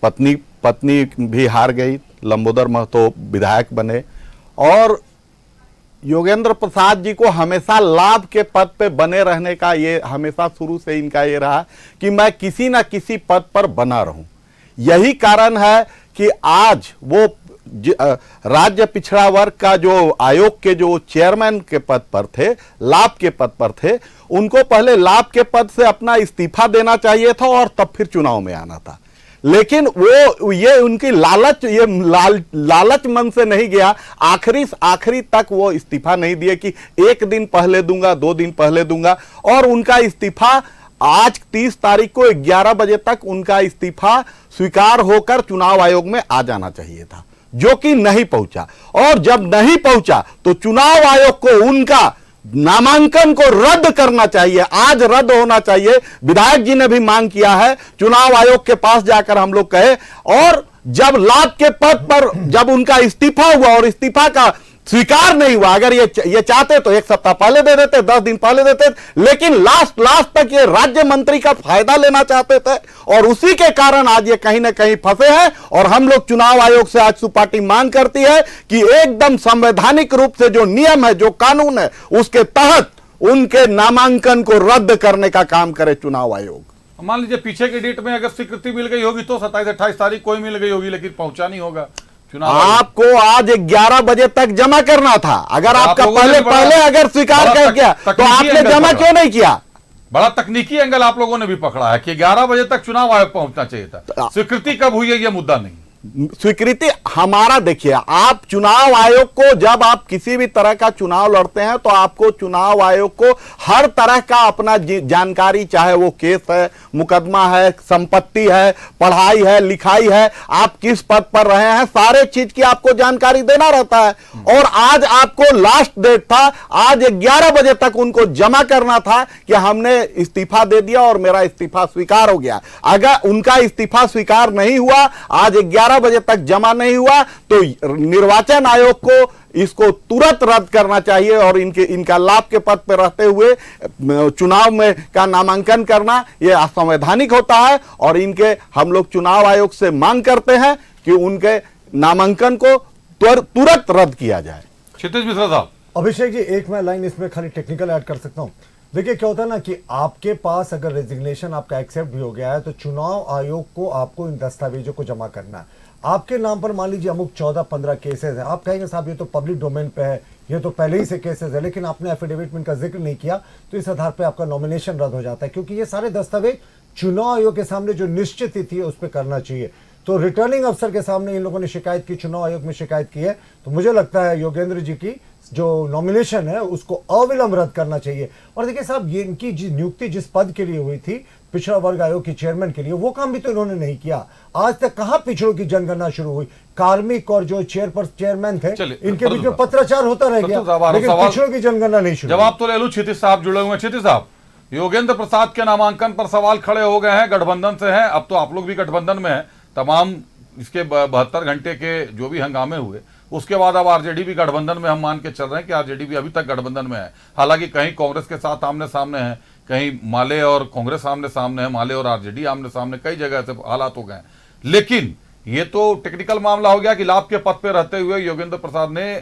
पत्नी भी हार गई, लंबोदर महतो विधायक बने। और योगेंद्र प्रसाद जी को हमेशा लाभ के पद पे बने रहने का, ये हमेशा शुरू से इनका ये रहा कि मैं किसी ना किसी पद पर बना रहूं। यही कारण है कि आज वो राज्य पिछड़ा वर्ग का जो आयोग के जो चेयरमैन के पद पर थे, लाभ के पद पर थे, उनको पहले लाभ के पद से अपना इस्तीफा देना चाहिए था और तब फिर चुनाव में आना था। लेकिन वो ये उनकी लालच मन से नहीं गया, आखिरी तक वो इस्तीफा नहीं दिए कि 1 दिन पहले दूंगा, 2 दिन पहले दूंगा। और उनका इस्तीफा आज 30 तारीख को 11 बजे तक उनका इस्तीफा स्वीकार होकर चुनाव आयोग में आ जाना चाहिए था, जो कि नहीं पहुंचा। और जब नहीं पहुंचा तो चुनाव आयोग को उनका नामांकन को रद्द करना चाहिए, आज रद्द होना चाहिए। विधायक जी ने भी मांग किया है, चुनाव आयोग के पास जाकर हम लोग कहे। और जब लाभ के पद पर जब उनका इस्तीफा हुआ और इस्तीफा का स्वीकार नहीं हुआ, अगर ये चाहते तो 1 सप्ताह पहले दे देते, 10 दिन पहले देते, लेकिन लास्ट तक ये राज्य मंत्री का फायदा लेना चाहते थे और उसी के कारण आज ये कहीं ना कहीं फंसे हैं। और हम लोग चुनाव आयोग से आजसू पार्टी मांग करती है कि एकदम संवैधानिक रूप से जो नियम है, जो कानून है, उसके तहत उनके नामांकन को रद्द करने का काम करे चुनाव आयोग। मान लीजिए पीछे की डेट में अगर स्वीकृति मिल गई होगी तो 27-28 तारीख कोई मिल गई होगी, लेकिन पहुंचा नहीं होगा चुनाव। आपको आज 11 बजे तक जमा करना था। अगर आपका पहले अगर स्वीकार कर गया तो आपने जमा क्यों नहीं किया? बड़ा तकनीकी एंगल आप लोगों ने भी पकड़ा है कि 11 बजे तक चुनाव आयोग पहुंचना चाहिए था। स्वीकृति कब हुई है यह मुद्दा नहीं। स्वीकृति हमारा देखिए, आप चुनाव आयोग को जब आप किसी भी तरह का चुनाव लड़ते हैं तो आपको चुनाव आयोग को हर तरह का अपना जानकारी, चाहे वो केस है, मुकदमा है, संपत्ति है, पढ़ाई है, लिखाई है, आप किस पद पर रहे हैं, सारे चीज की आपको जानकारी देना रहता है। और आज आपको लास्ट डेट था, आज 11 बजे तक उनको जमा करना था कि हमने इस्तीफा दे दिया और मेरा इस्तीफा स्वीकार हो गया। अगर उनका इस्तीफा स्वीकार नहीं हुआ, आज 11 बजे तक जमा नहीं हुआ, तो निर्वाचन आयोग को इसको तुरंत रद्द करना चाहिए और इनका लाभ के पद पर रहते हुए चुनाव में का नामांकन करना यह असंवैधानिक होता है। और हम लोग चुनाव आयोग से मांग करते हैं कि उनके नामांकन को तुरंत रद्द किया जाए। क्षितिज मिश्रा साहब। अभिषेक जी, एक मैं लाइन इसमें खाली टेक्निकल ऐड कर सकता हूं। देखिए क्या होता है ना कि आपके पास अगर रेजिग्नेशन आपका एक्सेप्ट भी हो गया है तो चुनाव आयोग को आपको इन दस्तावेजों को जमा करना है। आपके नाम पर मान लीजिए अमुक 14-15 केसेस हैं, आप कहेंगे साहब ये तो पब्लिक डोमेन पे है, ये तो पहले ही से केसेस है, लेकिन आपने एफिडेविट में इनका जिक्र नहीं किया तो इस आधार पे आपका नॉमिनेशन रद्द हो जाता है, क्योंकि ये सारे दस्तावेज चुनाव आयोग के सामने जो निश्चित तिथि है उस पर करना चाहिए। तो रिटर्निंग अफसर के सामने इन लोगों ने शिकायत की, चुनाव आयोग में शिकायत की है, तो मुझे लगता है योगेंद्र जी की जो नॉमिनेशन है उसको अविलंब रद्द करना चाहिए। और देखिए साहब, ये इनकी नियुक्ति जिस पद के लिए हुई थी, पिछड़ा वर्ग आयोग की चेयरमैन के लिए, वो काम भी तो इन्होंने नहीं किया। आज तक कहां पिछड़ों की जनगणना शुरू हुई? कार्मिक और जो चेयरमैन थे इनके बीच में पत्राचार होता रह गया, लेकिन पिछड़ों की जनगणना नहीं शुरू। जवाब तो ले लूं, क्षितिज साहब जुड़े हुए हैं। क्षितिज साहब, योगेंद्र प्रसाद के नामांकन पर सवाल खड़े हो गए हैं, गठबंधन से हैं, अब तो आप लोग भी गठबंधन में हैं। तमाम इसके 72 घंटे के जो भी हंगामे हुए उसके बाद अब आरजेडी भी गठबंधन में, हम मान के चल रहे हैं कि आरजेडी भी अभी तक गठबंधन में है। हालांकि कहीं कांग्रेस के साथ आमने सामने है, कहीं माले और कांग्रेस आमने सामने है, माले और आरजेडी आमने सामने, कई जगह से हालात हो गए। लेकिन ये तो टेक्निकल मामला हो गया कि लाभ के पद पर रहते हुए योगेंद्र प्रसाद ने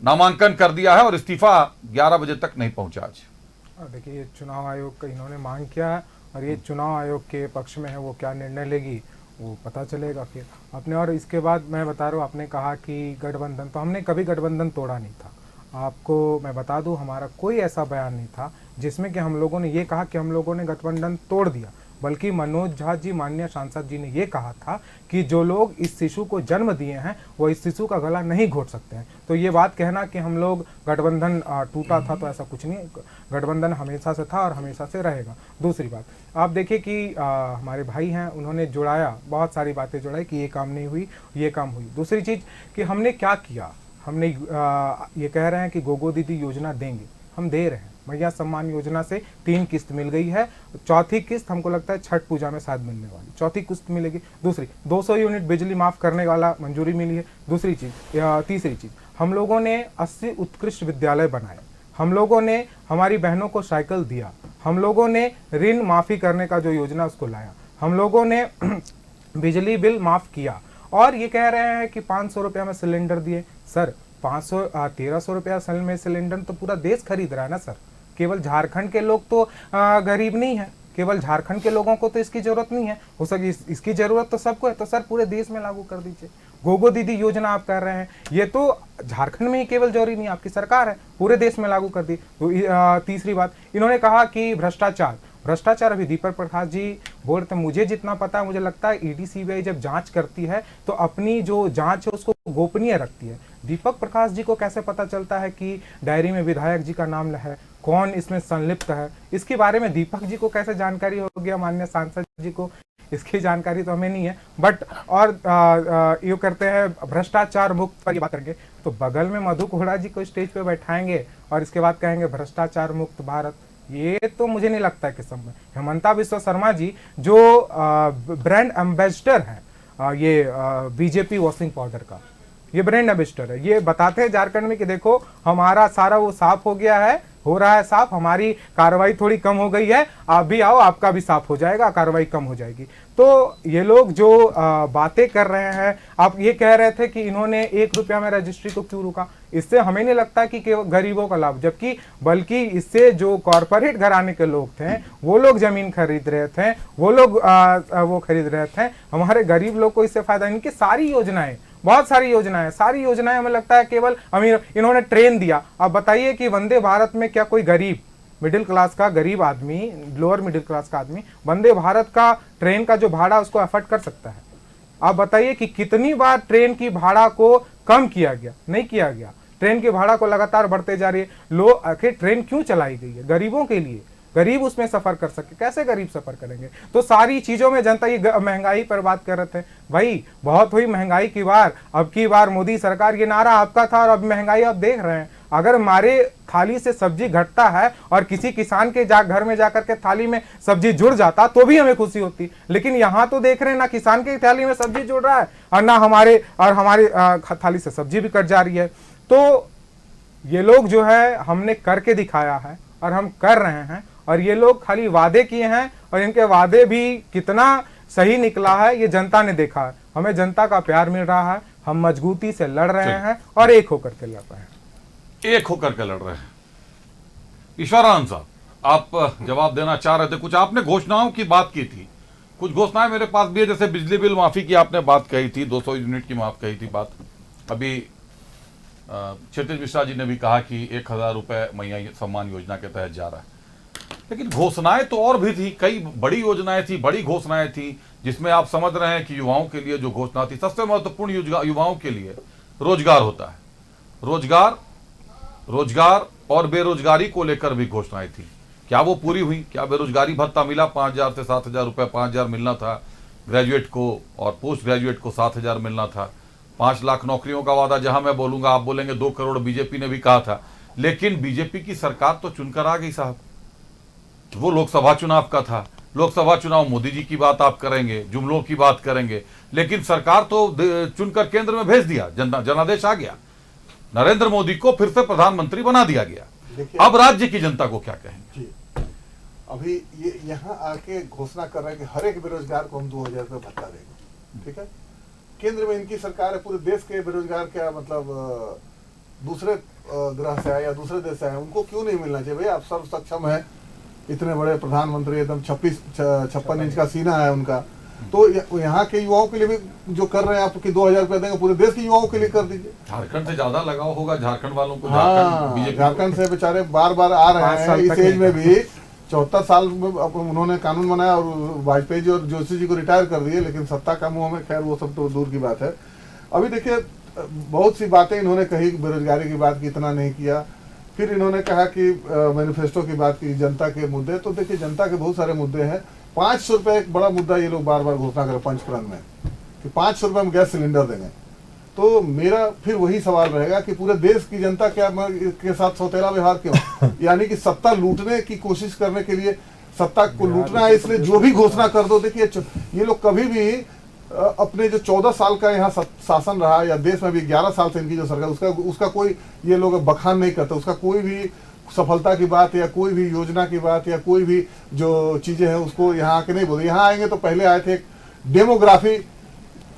नामांकन कर दिया है और इस्तीफा 11 बजे तक नहीं पहुंचा। आज देखिए, चुनाव आयोग का इन्होंने मांग किया है और ये चुनाव आयोग के पक्ष में है, वो क्या निर्णय लेगी वो पता चलेगा फिर अपने। और इसके बाद मैं बता रहा हूँ, आपने कहा कि गठबंधन, तो हमने कभी गठबंधन तोड़ा नहीं था। आपको मैं बता दूं, हमारा कोई ऐसा बयान नहीं था जिसमें कि हम लोगों ने ये कहा कि हम लोगों ने गठबंधन तोड़ दिया, बल्कि मनोज झा जी, माननीय सांसद जी ने ये कहा था कि जो लोग इस शिशु को जन्म दिए हैं वो इस शिशु का गला नहीं घोट सकते हैं। तो ये बात कहना कि हम लोग गठबंधन टूटा था, तो ऐसा कुछ नहीं, गठबंधन हमेशा से था और हमेशा से रहेगा। दूसरी बात, आप देखिए कि हमारे भाई हैं, उन्होंने जुड़ाया, बहुत सारी बातें जुड़ाई कि ये काम नहीं हुई, ये काम हुई। दूसरी चीज़ कि हमने क्या किया, हमने ये कह रहे हैं कि गोगो दीदी योजना देंगे, हम दे रहे हैं। मैया सम्मान योजना से 3 किस्त मिल गई है, चौथी किस्त हमको लगता है छठ पूजा में शायद मिलने वाली, चौथी किस्त मिलेगी। दूसरी 200 यूनिट बिजली माफ करने वाला मंजूरी मिली है। दूसरी चीज़, तीसरी चीज़, हम लोगों ने 80 उत्कृष्ट विद्यालय बनाए, हम लोगों ने हमारी बहनों को साइकिल दिया, हम लोगों ने ऋण माफ़ी करने का जो योजना उसको लाया, हम लोगों ने बिजली बिल माफ़ किया। और ये कह रहे हैं कि 500 रुपये में सिलेंडर दिए। सर 1300 रुपया में सिलेंडर तो पूरा देश खरीद रहा है ना सर, केवल झारखंड के लोग तो गरीब नहीं है, केवल झारखंड के लोगों को तो इसकी जरूरत नहीं है, हो सके इसकी जरूरत तो सबको है, तो सर पूरे देश में लागू कर दीजिए। गोगो दीदी योजना आप कर रहे हैं, ये तो झारखंड में ही केवल जरूरी नहीं, आपकी सरकार है, पूरे देश में लागू कर दी। तो तीसरी बात, इन्होंने कहा कि भ्रष्टाचार अभी दीपक प्रकाश जी बोल रहे थे, मुझे जितना पता है, मुझे लगता है ईडी सीबीआई जब जांच करती है तो अपनी जो जांच है उसको गोपनीय रखती है। दीपक प्रकाश जी को कैसे पता चलता है कि डायरी में विधायक जी का नाम है, कौन इसमें संलिप्त है, इसके बारे में दीपक जी को कैसे जानकारी हो गया, माननीय सांसद जी को इसकी जानकारी तो हमें नहीं है। बट और ये करते हैं भ्रष्टाचार मुक्त पर बात करेंगे तो बगल में मधु कोहड़ा जी को स्टेज पे बैठाएंगे और इसके बाद कहेंगे भ्रष्टाचार मुक्त भारत, ये तो मुझे नहीं लगता है कि संभव। हेमंता बिस्वा शर्मा जी जो ब्रांड एम्बेसडर हैं ये बीजेपी वॉशिंग पाउडर का, ये ब्रांड एम्बेसडर है। ये बताते हैं झारखंड में कि देखो हमारा सारा वो साफ हो गया है, हो रहा है साफ, हमारी कार्रवाई थोड़ी कम हो गई है, आप भी आओ आपका भी साफ हो जाएगा, कार्रवाई कम हो जाएगी। तो ये लोग जो बातें कर रहे हैं, आप ये कह रहे थे कि इन्होंने 1 रुपया में रजिस्ट्री को क्यों रोका, इससे हमें नहीं लगता कि केवल गरीबों का लाभ, जबकि बल्कि इससे जो कॉरपोरेट घराने के लोग थे वो लोग जमीन खरीद रहे थे, वो लोग वो खरीद रहे थे, हमारे गरीब लोग को इससे फायदा। इनकी सारी योजनाएं, बहुत सारी योजनाएं हमें लगता है केवल अमीर, इन्होंने ट्रेन दिया। अब बताइए कि वंदे भारत में क्या कोई गरीब मिडिल क्लास का गरीब आदमी, लोअर मिडिल क्लास का आदमी वंदे भारत का ट्रेन का जो भाड़ा उसको अफोर्ड कर सकता है? आप बताइए कि कितनी बार ट्रेन की भाड़ा को कम किया गया, नहीं किया गया, ट्रेन की भाड़ा को लगातार बढ़ते जा रही है। लोग आखिर ट्रेन क्यों चलाई गई है? गरीबों के लिए, गरीब उसमें सफर कर सके। कैसे गरीब सफर करेंगे? तो सारी चीजों में जनता ये महंगाई पर बात कर रहे थे, भाई बहुत हुई महंगाई की बार, अब की बार मोदी सरकार, ये नारा आपका था और अब महंगाई आप देख रहे हैं। अगर हमारे थाली से सब्जी घटता है और किसी किसान के घर में जाकर के थाली में सब्जी जुड़ जाता तो भी हमें खुशी होती, लेकिन यहाँ तो देख रहे हैं ना किसान के थाली में सब्जी जुड़ रहा है और ना हमारे थाली से सब्जी भी कट जा रही है। तो ये लोग जो है हमने करके दिखाया है और हम कर रहे हैं, और ये लोग खाली वादे किए हैं और इनके वादे भी कितना सही निकला है ये जनता ने देखा है। हमें जनता का प्यार मिल रहा है, हम मजबूती से लड़ रहे हैं और एक होकर के लड़ रहे हैं, एक होकर के लड़ रहे हैं। ईश्वरानंद साहब, आप जवाब देना चाह रहे थे, कुछ आपने घोषणाओं की बात की थी, कुछ घोषणाएं मेरे पास भी है, जैसे बिजली बिल माफी की आपने बात कही थी, 200 यूनिट की माफ कही थी बात। अभी क्षितिज मिश्रा जी ने भी कहा कि 1000 रुपए मैया सम्मान योजना के तहत जा रहा है, लेकिन घोषणाएं तो और भी थी, कई बड़ी योजनाएं थी, बड़ी घोषणाएं थी, जिसमें आप समझ रहे हैं कि युवाओं के लिए जो घोषणा थी, सबसे महत्वपूर्ण युवाओं के लिए रोजगार होता है। रोजगार और बेरोजगारी को लेकर भी घोषणाएं थी, क्या वो पूरी हुई? क्या बेरोजगारी भत्ता मिला? 5000 से 7000 रुपए, 5000 मिलना था ग्रेजुएट को और पोस्ट ग्रेजुएट को 7000 मिलना था। 5 लाख नौकरियों का वादा जहां मैं बोलूंगा आप बोलेंगे 2 करोड़ बीजेपी ने भी कहा था, लेकिन बीजेपी की सरकार तो चुनकर आ गई साहब, वो लोकसभा चुनाव का था। लोकसभा चुनाव मोदी जी की बात आप करेंगे, जुमलों की बात करेंगे, लेकिन सरकार तो चुनकर केंद्र में भेज दिया, जनादेश आ गया, नरेंद्र मोदी को फिर से प्रधानमंत्री बना दिया गया। अब राज्य की जनता को क्या कहेंगे? जी, अभी ये यहाँ आके घोषणा कर रहे हैं कि हर एक बेरोजगार को हम 2000 रुपये भत्ता देंगे, ठीक है। केंद्र में इनकी सरकार है, पूरे देश के बेरोजगार क्या मतलब दूसरे ग्रह से आए या दूसरे देश से आए, उनको क्यों नहीं मिलना चाहिए? भाई आप सर्व सक्षम है, इतने बड़े प्रधानमंत्री, एकदम 56 इंच का सीना है उनका, तो यहाँ के युवाओं के लिए भी जो कर रहे हैं आप कि 2000 रुपये देंगे, पूरे देश के युवाओं के लिए कर दीजिए। झारखंड से ज्यादा लगाव होगा झारखंड वालों को। हाँ, झारखंड से बेचारे बार बार आ रहे हैं, इस एज में भी 74 साल में उन्होंने कानून बनाया और वाजपेयी जी और जोशी जी को रिटायर कर दिए, लेकिन सत्ता का मुंह में, खैर वो सब तो दूर की बात है। अभी देखिए बहुत सी बातें इन्होंने कही, बेरोजगारी की बात की इतना नहीं किया, फिर इन्होंने कहा कि मैनिफेस्टो की बात की, जनता के मुद्दे, तो देखिए जनता के बहुत सारे मुद्दे हैं। 500 रुपये एक बड़ा मुद्दा ये लोग बार बार घोषणा करें पंचप्रण में कि 500 रुपये में गैस सिलेंडर देंगे, तो मेरा फिर वही सवाल रहेगा कि पूरे देश की जनता क्या के साथ सौतेला व्यवहार क्यों? यानी कि सत्ता लूटने की कोशिश करने के लिए, सत्ता को लूटना है, इसलिए जो भी घोषणा कर दो। देखिए ये लोग कभी भी अपने जो 14 साल का यहाँ शासन रहा, या देश में भी 11 साल से इनकी जो सरकार, उसका कोई ये लोग बखान नहीं करते, उसका कोई भी सफलता की बात या कोई भी योजना की बात या कोई भी जो चीजें हैं उसको यहाँ आके नहीं बोलते। यहाँ आएंगे तो पहले आए थे एक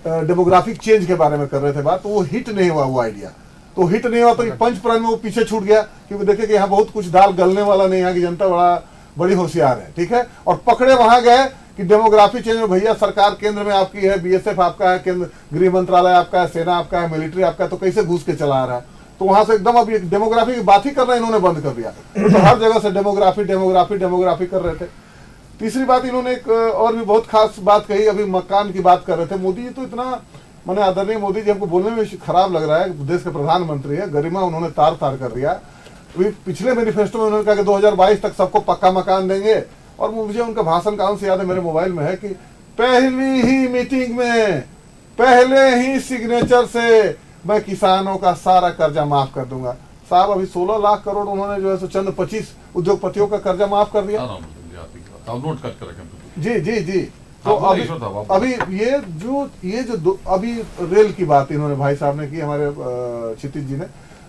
डेमोग्राफिक चेंज के बारे में कर रहे थे बात, तो वो हिट नहीं हुआ, वो आइडिया तो हिट नहीं हुआ, तो पंचप्रण में वो पीछे छूट गया, क्योंकि देखिए कि यहाँ बहुत कुछ दाल गलने वाला नहीं, यहाँ की जनता बड़ी होशियार है, ठीक है। और पकड़े वहां गए कि डेमोग्राफी चेंज में भैया सरकार केंद्र में आपकी है, बीएसएफ आपका है, केंद्र गृह मंत्रालय आपका है, सेना आपका है, मिलिट्री आपका है, तो कैसे घुस के चला आ रहा है? तो वहां से एकदम अभी डेमोग्राफी की बात ही करना इन्होंने बंद कर दिया, तो हर जगह से डेमोग्राफी कर रहे थे। तीसरी बात इन्होंने एक और भी बहुत खास बात कही, अभी मकान की बात कर रहे थे। मोदी जी तो इतना, मैंने आदरणीय मोदी जी, हमको बोलने में खराब लग रहा है, देश के प्रधानमंत्री है, गरिमा उन्होंने तार तार कर दिया। पिछले मैनिफेस्टो में उन्होंने कहा कि 2022 तक सबको पक्का मकान देंगे, और मुझे उनका भाषण कहाँ से याद है, मेरे मोबाइल में है कि पहली ही मीटिंग में, पहले ही सिग्नेचर से मैं किसानों का सारा कर्जा माफ कर दूंगा। साहब अभी 16 लाख करोड़ उन्होंने जो है सो चंद 25 उद्योगपतियों का कर्जा माफ कर दिया। नोट करके रखें। जी जी जी, तो हाँ, अभी issue था, वापस। अभी ये जो अभी रेल की बात इन्होंने भाई साहब ने की, हमारे क्षितिज जी ने,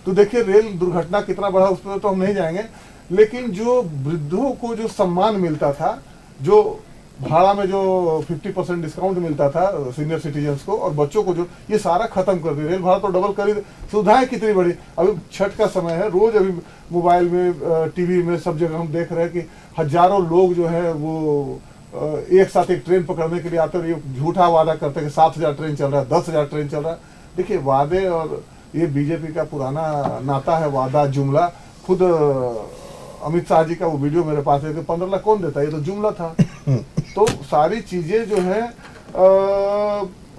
तो देखिए रेल दुर्घटना कितना बड़ा, उस पर तो हम नहीं जाएंगे, लेकिन जो वृद्धों को जो सम्मान मिलता था, जो भाड़ा में जो 50% डिस्काउंट मिलता था सीनियर सिटीजन्स को, और बच्चों को जो, ये सारा खत्म कर दिया। रेल भाड़ा तो डबल कर ही, सुविधाएं कितनी बड़ी। अभी छठ का समय है, रोज अभी मोबाइल में, टीवी में, सब जगह हम देख रहे हैं कि हजारों लोग जो है वो एक साथ एक ट्रेन पकड़ने के लिए आते, और ये झूठा वादा करते हैं कि 7,000 ट्रेन चल रहा है, 10,000 ट्रेन चल रहा है। देखिए वादे, और ये बीजेपी का पुराना नाता है, वादा जुमला। खुद अमित शाह जी का वो वीडियो मेरे पास है कि 15 लाख कौन देता है, ये तो जुमला था। तो सारी चीजें जो है,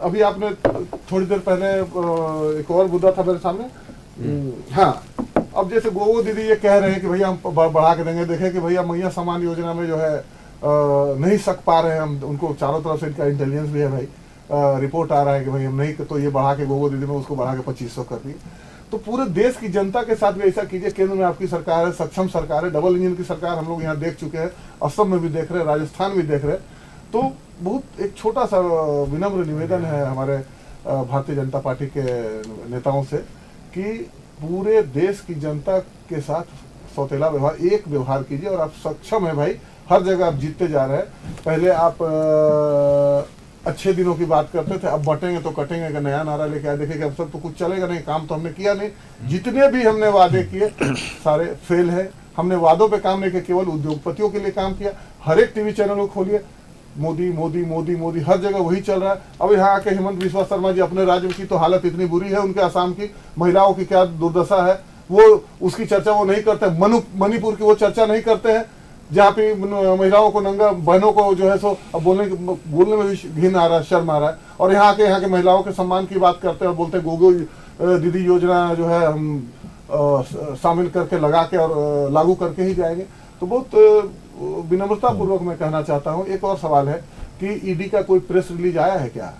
अभी आपने थोड़ी देर पहले एक और मुद्दा था मेरे सामने। हाँ, अब जैसे वो दीदी ये कह रहे हैं कि भैया हम बढ़ा के देंगे, देखें कि भैया मैया सम्मान योजना में जो है नहीं सक पा रहे हैं हम, उनको चारों तरफ से इनका इंटेलिजेंस भी है भाई, रिपोर्ट आ रहा है कि भाई हम नहीं, तो ये बढ़ा के गोगो दीदी में उसको बढ़ा के 2500 कर दिए। तो पूरे देश की जनता के साथ भी ऐसा कीजिए। केंद्र में आपकी सरकार है, सक्षम सरकार है, डबल इंजन की सरकार हम लोग यहाँ देख चुके हैं, असम में भी देख रहे हैं, राजस्थान भी देख रहे हैं। तो बहुत एक छोटा सा विनम्र निवेदन है हमारे भारतीय जनता पार्टी के नेताओं से कि पूरे देश की जनता के साथ सौतेला व्यवहार, एक व्यवहार कीजिए, और आप सक्षम है भाई, हर जगह आप जीतते जा रहे हैं। पहले आप अच्छे दिनों की बात करते थे, अब बटेंगे तो कटेंगे का नया नारा लेके आए। देखिए अब सब तो कुछ चलेगा नहीं, काम तो हमने किया नहीं, जितने भी हमने वादे किए सारे फेल है। हमने वादों पे काम नहीं किया, केवल उद्योगपतियों के लिए काम किया। हर एक टीवी चैनल को खोलिए, मोदी मोदी मोदी मोदी, हर जगह वही चल रहा है। अब यहाँ आके हेमंत बिस्वा शर्मा जी, अपने राज्य की तो हालत इतनी बुरी है, उनके असम की महिलाओं की क्या दुर्दशा है, वो उसकी चर्चा वो नहीं करते। मणिपुर की वो चर्चा नहीं करते हैं, जहाँ पे महिलाओं को, नंगा बहनों को जो है सो अब बोलने में भी घिन आ रहा है, शर्म आ रहा है। और यहाँ के महिलाओं के सम्मान की बात करते हैं और बोलते हैं गोगो दीदी योजना जो है हम शामिल करके लगा के और लागू करके ही जाएंगे। तो बहुत विनम्रता पूर्वक मैं कहना चाहता हूँ। एक और सवाल है कि ईडी का कोई प्रेस रिलीज आया है क्या?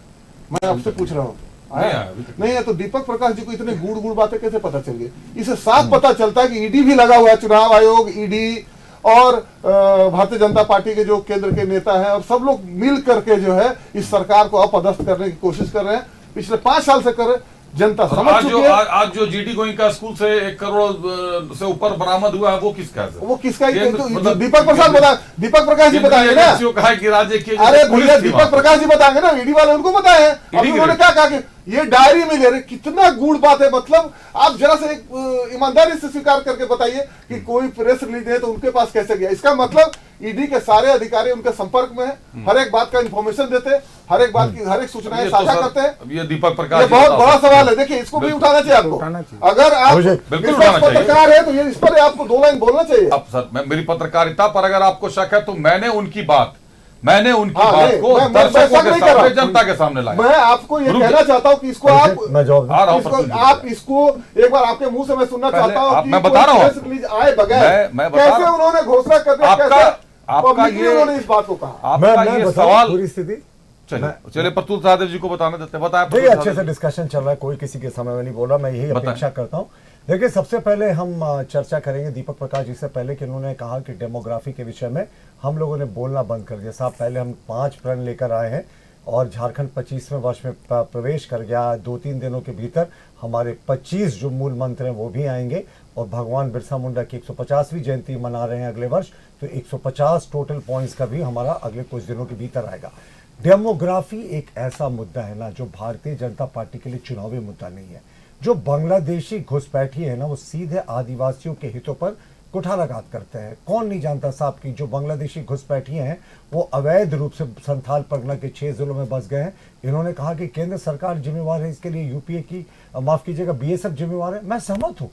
मैं आपसे पूछ रहा हूँ, आया नहीं है? तो दीपक प्रकाश जी को इतने गुड़ बातें कैसे पता चल गई? इसे साफ पता चलता है कि ईडी भी लगा हुआ है, चुनाव आयोग, ईडी और भारतीय जनता पार्टी के जो केंद्र के नेता हैं, और सब लोग मिल करके जो है इस सरकार को अपदस्थ करने की कोशिश कर रहे हैं, पिछले 5 साल से कर रहे हैं। जनता समझ चुकी है। आज जो जीडी गोइंका स्कूल से 1 करोड़ से ऊपर बरामद हुआ है, वो किसका है? वो किसका? तो दीपक प्रकाश बता, दीपक प्रकाश जी बताएंगे ना। कहा कि राज्य की, अरे भैया दीपक प्रकाश जी बताएंगे ना, ईडी वाले उनको बताए हैं। अभी उन्होंने क्या कहा कि ये डायरी में ले रहे, कितना गुड़ बात है। मतलब आप जरा से ईमानदारी से स्वीकार करके बताइए कि कोई प्रेस रिलीज है तो उनके पास कैसे गया? इसका मतलब ईडी के सारे अधिकारी उनके संपर्क में है, हर एक बात का इंफॉर्मेशन देते हैं, हर एक बात की हर एक सूचनाएं साझा करते हैं। ये दीपक प्रकाश, ये बहुत बड़ा सवाल है। देखिए इसको भी उठाना चाहिए आपको। अगर आप पत्रकार है तो ये इस पर आपको 2 लाइन बोलना चाहिए। अब सर, मेरी पत्रकारिता पर अगर आपको शक है तो मैंने उनकी बात को दर्शकों के सामने, जनता के सामने लाया। मैं आपको ये कहना चाहता हूँ कि इसको आप इसको एक बार आपके मुंह से मैं सुनना चाहता हूँ। मैं बता रहा हूँ आए बगैर कैसे उन्होंने घोषणा कर दिया, आपका ये उन्होंने इस बात को कहा। आपका ये सवाल पूरी स्थिति चलिए प्रतुल सहदेव जी को बताने देते हैं। बताया अच्छे से डिस्कशन चल रहा है, कोई किसी के समय में नहीं बोल रहा, मैं यही अपेक्षा करता हूँ। देखिए सबसे पहले हम चर्चा करेंगे दीपक प्रकाश जी से पहले कि उन्होंने कहा कि डेमोग्राफी के विषय में हम लोगों ने बोलना बंद कर दिया। साहब पहले हम 5 प्रण लेकर आए हैं और झारखंड 25वें वर्ष में प्रवेश कर गया। 2-3 दिनों के भीतर हमारे 25 जो मूल मंत्र हैं वो भी आएंगे, और भगवान बिरसा मुंडा की 150वीं जयंती मना रहे हैं अगले वर्ष, तो 150 टोटल पॉइंट्स का भी हमारा अगले कुछ दिनों के भीतर आएगा। डेमोग्राफी एक ऐसा मुद्दा है ना जो भारतीय जनता पार्टी के लिए चुनावी मुद्दा नहीं है। जो बांग्लादेशी घुसपैठी है ना वो सीधे आदिवासियों के हितों पर कुठाराघात करते हैं। कौन नहीं जानता साहब कि जो बांग्लादेशी घुसपैठी हैं वो अवैध रूप से संथाल परगना के 6 जिलों में बस गए हैं। इन्होंने कहा कि केंद्र सरकार जिम्मेवार है इसके लिए, यूपीए की माफ कीजिएगा बीएसएफ जिम्मेवार है। मैं सहमत हूँ,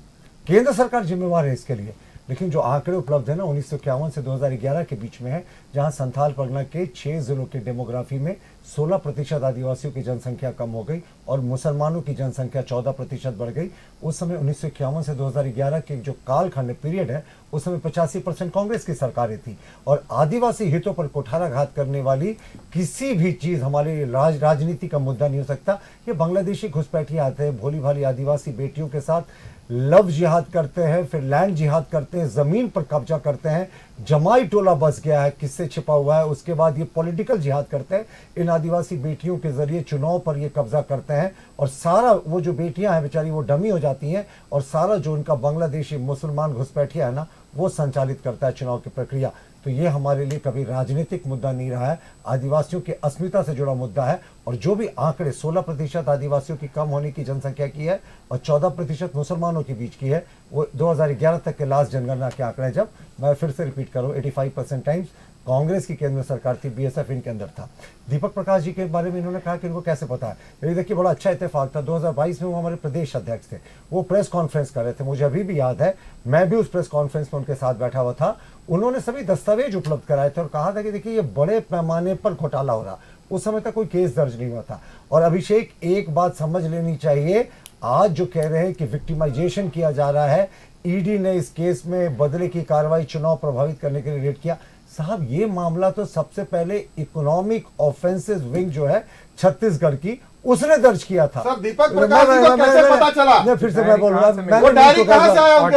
केंद्र सरकार जिम्मेवार है इसके लिए, लेकिन जो आंकड़े उपलब्ध है ना 1951 से 2011 के बीच में है, जहां संथाल परगना के 6 जिलों की डेमोग्राफी में 16% आदिवासियों की जनसंख्या कम हो गई और मुसलमानों की जनसंख्या 14% बढ़ गई। उस समय 1951 से 2011 के जो कालखंड पीरियड है उस समय 85% कांग्रेस की सरकारें थी, और आदिवासी हितों पर कुठाराघात करने वाली किसी भी चीज हमारी राजनीति का मुद्दा नहीं हो सकता। ये बांग्लादेशी घुसपैठी आते हैं, भोली भाली आदिवासी बेटियों के साथ लव जिहाद करते हैं, फिर लैंड जिहाद करते हैं, जमीन पर कब्जा करते हैं, जमाई टोला बस गया है, किससे छिपा हुआ है। उसके बाद ये पॉलिटिकल जिहाद करते हैं, इन आदिवासी बेटियों के जरिए चुनाव पर ये कब्जा करते हैं और सारा वो जो बेटियां हैं बेचारी वो डमी हो जाती हैं और सारा जो उनका बांग्लादेशी मुसलमान घुसपैठिया है ना वो संचालित करता है चुनाव की प्रक्रिया। तो ये हमारे लिए कभी राजनीतिक मुद्दा नहीं रहा है, आदिवासियों की अस्मिता से जुड़ा मुद्दा है। और जो भी आंकड़े 16% आदिवासियों की कम होने की जनसंख्या की है और 14% मुसलमानों के बीच की है, वो 2011 तक के लास्ट जनगणना के आंकड़े, जब मैं फिर से रिपीट करूँ 85% टाइम्स कांग्रेस की केंद्र सरकार थी, बीएसएफ इनके अंदर था। दीपक प्रकाश जी के बारे में इन्होंने कहा कि इनको कैसे पता है। ये देखिए बड़ा अच्छा इत्तेफाक था, 2022 में वो हमारे प्रदेश अध्यक्ष थे, वो प्रेस कॉन्फ्रेंस कर रहे थे, मुझे अभी भी याद है, मैं भी उस प्रेस कॉन्फ्रेंस में उनके साथ बैठा हुआ था। उन्होंने सभी दस्तावेज उपलब्ध कराए थे और कहा था कि देखिए ये बड़े पैमाने पर घोटाला हो रहा। उस समय तक कोई केस दर्ज नहीं हुआ था। और अभिषेक एक बात समझ लेनी चाहिए, आज जो कह रहे हैं कि विक्टिमाइजेशन किया जा रहा है, ईडी ने इस केस में बदले की कार्रवाई चुनाव प्रभावित करने के लिए रेड किया, साहब ये मामला तो सबसे पहले इकोनॉमिक ऑफेंसेस विंग जो है छत्तीसगढ़ की उसने दर्ज किया था। सर दीपक प्रकाश जी को कैसे पता चला? मैं फिर से मैं बोलूंगा, वो डायरी कहां से आया उनके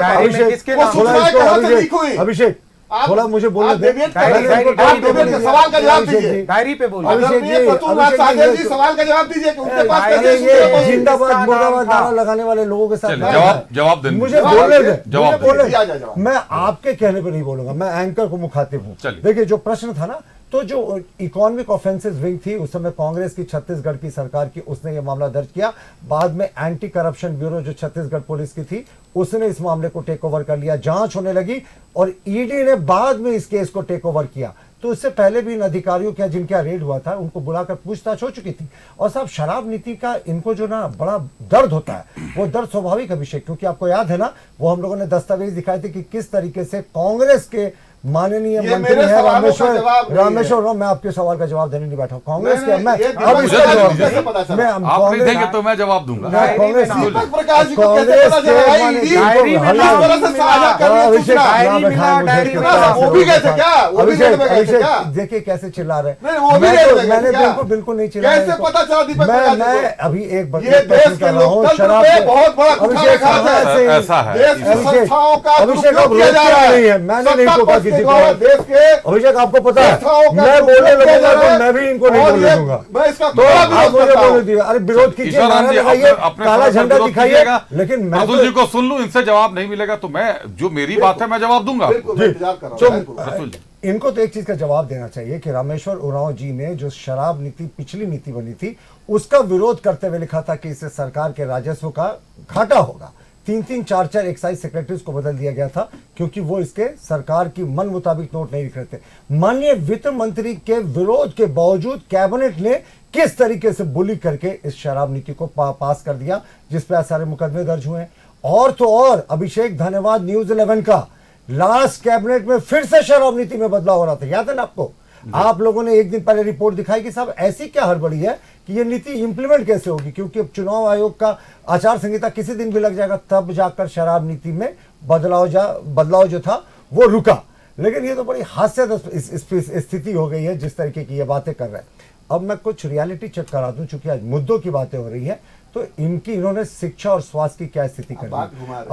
पास? अभिषेक थोड़ा मुझे बोलने दे। सवाल का जवाब दीजिए, डायरी पे बोलिए। सवाल का जवाब दीजिए कि उनके पास कैसे जिंदाबाद मुर्दाबाद नारा लगाने वाले लोगों के साथ जवाब दें, मुझे बोलने दे, जवाब बोले। मैं आपके कहने पे नहीं बोलूंगा, मैं एंकर को मुखातिब हूँ। देखिए जो प्रश्न था ना, तो जो इकोनॉमिक ऑफेंसेस विंग थी उस समय कांग्रेस की छत्तीसगढ़ की सरकार की, उसने ये मामला दर्ज किया। बाद में एंटी करप्शन ब्यूरो जो छत्तीसगढ़ पुलिस की थी उसने इस मामले को टेक ओवर कर लिया, जांच होने लगी और ईडी ने बाद में इस केस को टेक ओवर किया। तो इससे पहले भी इन अधिकारियों के जिनका रेड हुआ था उनको बुलाकर पूछताछ हो चुकी थी। और साहब शराब नीति का इनको जो ना बड़ा दर्द होता है, वो दर्द स्वाभाविक अभिषेक, क्योंकि आपको याद है ना वो हम लोगों ने दस्तावेज दिखाए थे कि किस तरीके से कांग्रेस के माननीय मंत्री है रामेश्वर, मैं आपके सवाल का जवाब देने नहीं बैठा कांग्रेस के, मैं अब इसका जवाब मैं आप नहीं देंगे तो मैं जवाब दूंगा। कांग्रेस देखिए कैसे चिल्ला रहे हैं, मैंने तो बिल्कुल नहीं चिल्लाया। मैं अभी एक प्रश्न कर रहा हूँ, शराब अभिषेक अब रोक नहीं है, मैंने नहीं टोका अभिषेक, आपको पता है मैं बोलने लगूंगा तो मैं भी इनको नहीं बोलने दूंगा। तो आप मुझे बोलने दिए, अरे विरोध कीजिए, नारा लगाइए, काला झंडा दिखाइए, लेकिन मैं अतुल जी को सुन लूं, इनसे जवाब नहीं मिलेगा तो मैं जो मेरी बात है मैं जवाब दूंगा। इनको तो एक चीज का जवाब देना चाहिए कि रामेश्वर उरांव जी ने जो शराब नीति पिछली नीति बनी थी उसका विरोध करते हुए लिखा था कि इससे सरकार के राजस्व का घाटा होगा। 3-3, 4-4 एक्साइज सेक्रेटरीज को बदल दिया गया था क्योंकि वो इसके सरकार की मन मुताबिक नोट नहीं लिख रहे थे। माननीय वित्त मंत्री के विरोध के बावजूद कैबिनेट ने किस तरीके से बुली करके इस शराब नीति को पास कर दिया, जिस पे सारे मुकदमे दर्ज हुए। और तो और अभिषेक धन्यवाद न्यूज 11 का, लास्ट कैबिनेट में फिर से शराब नीति में बदलाव हो रहा था, याद है ना आपको? आप लोगों ने एक दिन पहले रिपोर्ट दिखाई कि साहब ऐसी क्या हड़बड़ी है कि ये नीति इंप्लीमेंट कैसे होगी, क्योंकि अब चुनाव आयोग का आचार संहिता किसी दिन भी लग जाएगा, तब जाकर शराब नीति में बदलाव जो था वो रुका। लेकिन ये तो बड़ी हास्यास्पद स्थिति हो गई है जिस तरीके की ये बातें कर रहे हैं। अब मैं कुछ रियलिटी चेक करा दूं, चूंकि आज मुद्दों की बातें हो रही है, तो इन्होंने शिक्षा और स्वास्थ्य की क्या स्थिति कर दी।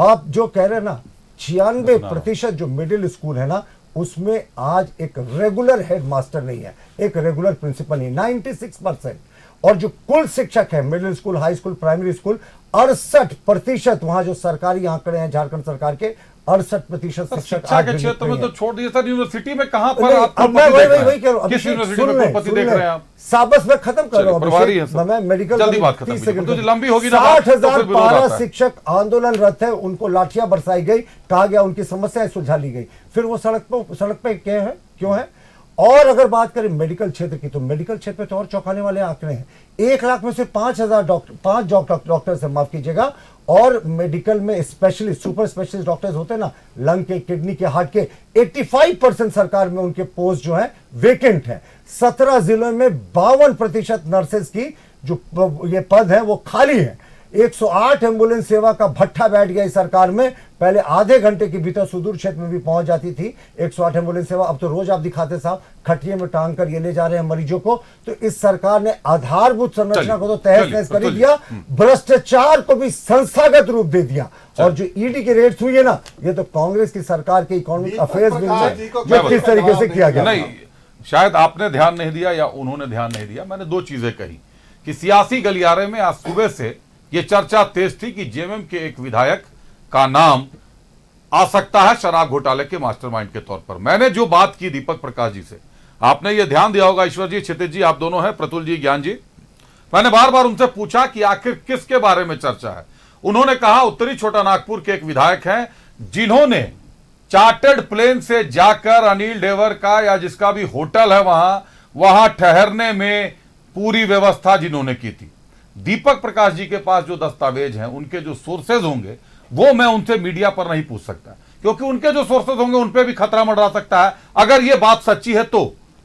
आप जो कह रहे हैं ना 96% जो मिडिल स्कूल है ना उसमें आज एक रेगुलर हेडमास्टर नहीं है, एक रेगुलर प्रिंसिपल नहीं, 96%। और जो कुल शिक्षक है middle school, high school, primary school, 68% वहां जो सरकारी आंकड़े हैं झारखंड सरकार के, 68% शिक्षक के क्षेत्र में तो छोड़ दिए सर, यूनिवर्सिटी में कहां पर आप वही कह रहा हूं, किस यूनिवर्सिटी में कुलपति देख रहे हैं आप? साबस में खत्म कर रहा हूं, मैं मेडिकल जल्दी बात खत्म कीजिए, लंबी होगी ना। 60,000 पारा शिक्षक आंदोलनरत है, उनको लाठियां बरसाई गई, कहा गया उनकी समस्याएं सुलझा ली गई, फिर वो सड़क पे क्यों है? और अगर बात करें मेडिकल क्षेत्र की, तो मेडिकल क्षेत्र पे तो और चौंकाने वाले आंकड़े हैं। 1 लाख में से 5 डॉक्टर से, माफ कीजिएगा, और मेडिकल में स्पेशलिस्ट, सुपर स्पेशलिस्ट डॉक्टर्स होते हैं ना, लंग के, किडनी के, हार्ट के, 85% सरकार में उनके पोस्ट जो है वेकेंट है। 17 जिलों में 52% नर्सेज की जो ये पद है वो खाली है। 108 एम्बुलेंस सेवा का भट्ठा बैठ गया इस सरकार में। पहले आधे घंटे के भीतर सुदूर क्षेत्र में भी पहुंच जाती थी 108 एम्बुलेंस सेवा, अब तो रोज आप दिखाते साहब खटिए में टांग कर ये ले जा रहे हैं मरीजों को। तो इस सरकार ने आधारभूत संरचना को तो तहस नहस कर ही दिया, भ्रष्टाचार को भी संस्थागत रूप दे दिया। और जो ईडी के रेट्स हुई है ना, ये तो कांग्रेस की सरकार के इकोनॉमिक अफेयर्स बिल में जो किस तरीके से किया गया। नहीं, शायद आपने ध्यान नहीं दिया या उन्होंने ध्यान नहीं दिया। मैंने दो चीजें कही कि सियासी गलियारे में आज सुबह से ये चर्चा तेज थी कि जेएमएम के एक विधायक का नाम आ सकता है शराब घोटाले के मास्टरमाइंड के तौर पर। मैंने जो बात की दीपक प्रकाश जी से, आपने ये ध्यान दिया होगा, ईश्वर जी, क्षितिज जी, आप दोनों हैं, प्रतुल जी, ज्ञान जी, मैंने बार बार उनसे पूछा कि आखिर किसके बारे में चर्चा है। उन्होंने कहा उत्तरी छोटा नागपुर के एक विधायक हैं जिन्होंने चार्टर्ड प्लेन से जाकर अनिल डेवर का या जिसका भी होटल है वहां ठहरने में पूरी व्यवस्था जिन्होंने की थी। दीपक प्रकाश जी के पास जो दस्तावेज हैं, उनके जो सोर्सेज होंगे, वो मैं उनसे मीडिया पर नहीं पूछ सकता, क्योंकि उनके जो सोर्सेज होंगे उन पे भी खतरा मंडरा सकता है। अगर ये बात सच्ची है तो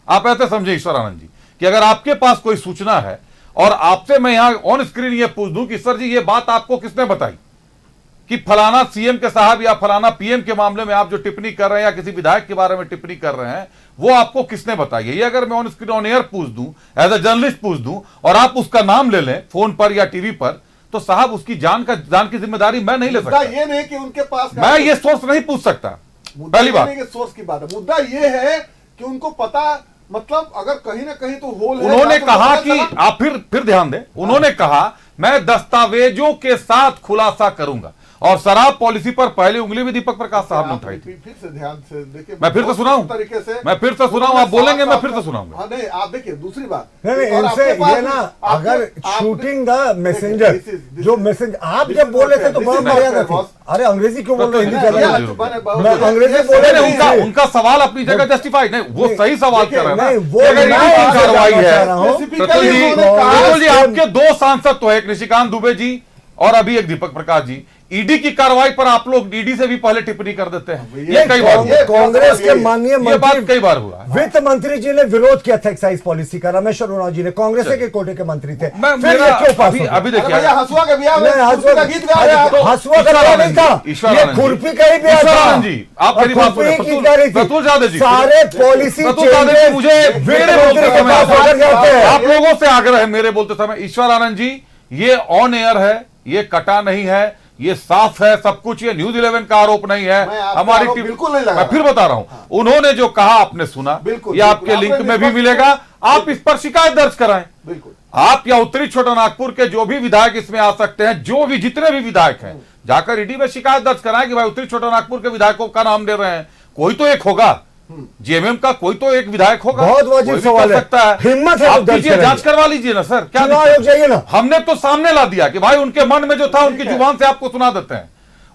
आप ऐसे समझे ईश्वर आनंद जी कि अगर आपके पास कोई सूचना है और आपसे मैं यहां ऑन स्क्रीन ये पूछ दूं कि सर जी ये बात आपको किसने बताई कि फलाना सीएम के साहब या फलाना पीएम के मामले में आप जो टिप्पणी कर रहे हैं या किसी विधायक के बारे में टिप्पणी कर रहे हैं, वो आपको किसने बताई है। ये अगर मैं ऑन स्क्रीन ऑन एयर पूछ दूं, एज ए जर्नलिस्ट पूछ दूं और आप उसका नाम ले लें फोन पर या टीवी पर, तो साहब उसकी जान की जिम्मेदारी मैं नहीं ले सकता। ये नहीं कि उनके पास मैं ये सोर्स नहीं पूछ सकता। पहली बात सोर्स की बात है, मुद्दा ये है कि उनको पता, मतलब अगर कहीं ना कहीं तो होल है। उन्होंने कहा कि आप फिर ध्यान दें, उन्होंने कहा मैं दस्तावेजों के साथ खुलासा करूंगा, और शराब पॉलिसी पर पहली उंगली भी दीपक प्रकाश साहब ने उठाई थी। फिर से ध्यान से देखिए, मैं फिर से सुनाऊं तरीके से, मैं फिर से सुनाऊं, आप बोलेंगे मैं फिर से सुनाऊंगा। हाँ नहीं, आप देखिए दूसरी बात नहीं, इनसे ये ना, अगर शूटिंग द मैसेंजर जो मैसेज आप जब बोल रहे थे तो बहुत मर्यादा थी। अरे अंग्रेजी क्यों बोल रहे, हिंदी चल रहा है, अंग्रेजी बोल रहे। उनका सवाल अपनी जगह जस्टिफाइड नहीं, वो सही सवाल कर रहे हैं। वो कार्रवाई है प्रतुल जी, आपके दो सांसद तो है, एक निशिकांत दुबे जी और अभी एक दीपक प्रकाश जी। ईडी की कार्रवाई पर आप लोग ईडी से भी पहले टिप्पणी कर देते हैं, ये कई बार हुआ। कांग्रेस के माननीय मंत्री, कई बार हुआ, वित्त मंत्री जी ने विरोध किया था एक्साइज पॉलिसी का, रमेश अरोड़ा जी ने, कांग्रेस के कोटे के मंत्री थे। अभी देखिए हसुआ का गीत हसुआ नहीं था, ये खुरपी का ही ब्याह था जी। आप मेरी बात सुनिए, प्रतुल यादव जी, सारे पॉलिसी मुझे मेरे बोलते समय आप लोगों से आग्रह है, मेरे बोलते समय ईश्वर आनंद जी, ये ऑन एयर है, ये कटा नहीं है, ये साफ है सब कुछ, ये न्यूज 11 का आरोप नहीं है, हमारी टीम। बिल्कुल नहीं लगा। मैं फिर बता रहा हूं, उन्होंने जो कहा आपने सुना, ये आपके लिंक में भी मिलेगा, आप इस पर शिकायत दर्ज कराएं। बिल्कुल, आप या उत्तरी छोटा नागपुर के जो भी विधायक इसमें आ सकते हैं, जो भी जितने भी विधायक हैं, जाकर ईडी में शिकायत दर्ज कराएं कि भाई उत्तरी छोटा नागपुर के विधायकों का नाम ले रहे हैं, कोई तो एक होगा, जेएमएम का कोई तो एक विधायक होगा, बहुत वाजिब सवाल है, हिम्मत है, आप कीजिए, जांच करवा लीजिए ना सर, क्या चाहिए ना। हमने तो सामने ला दिया कि भाई उनके मन में जो था उनकी जुबान से आपको सुना देते हैं।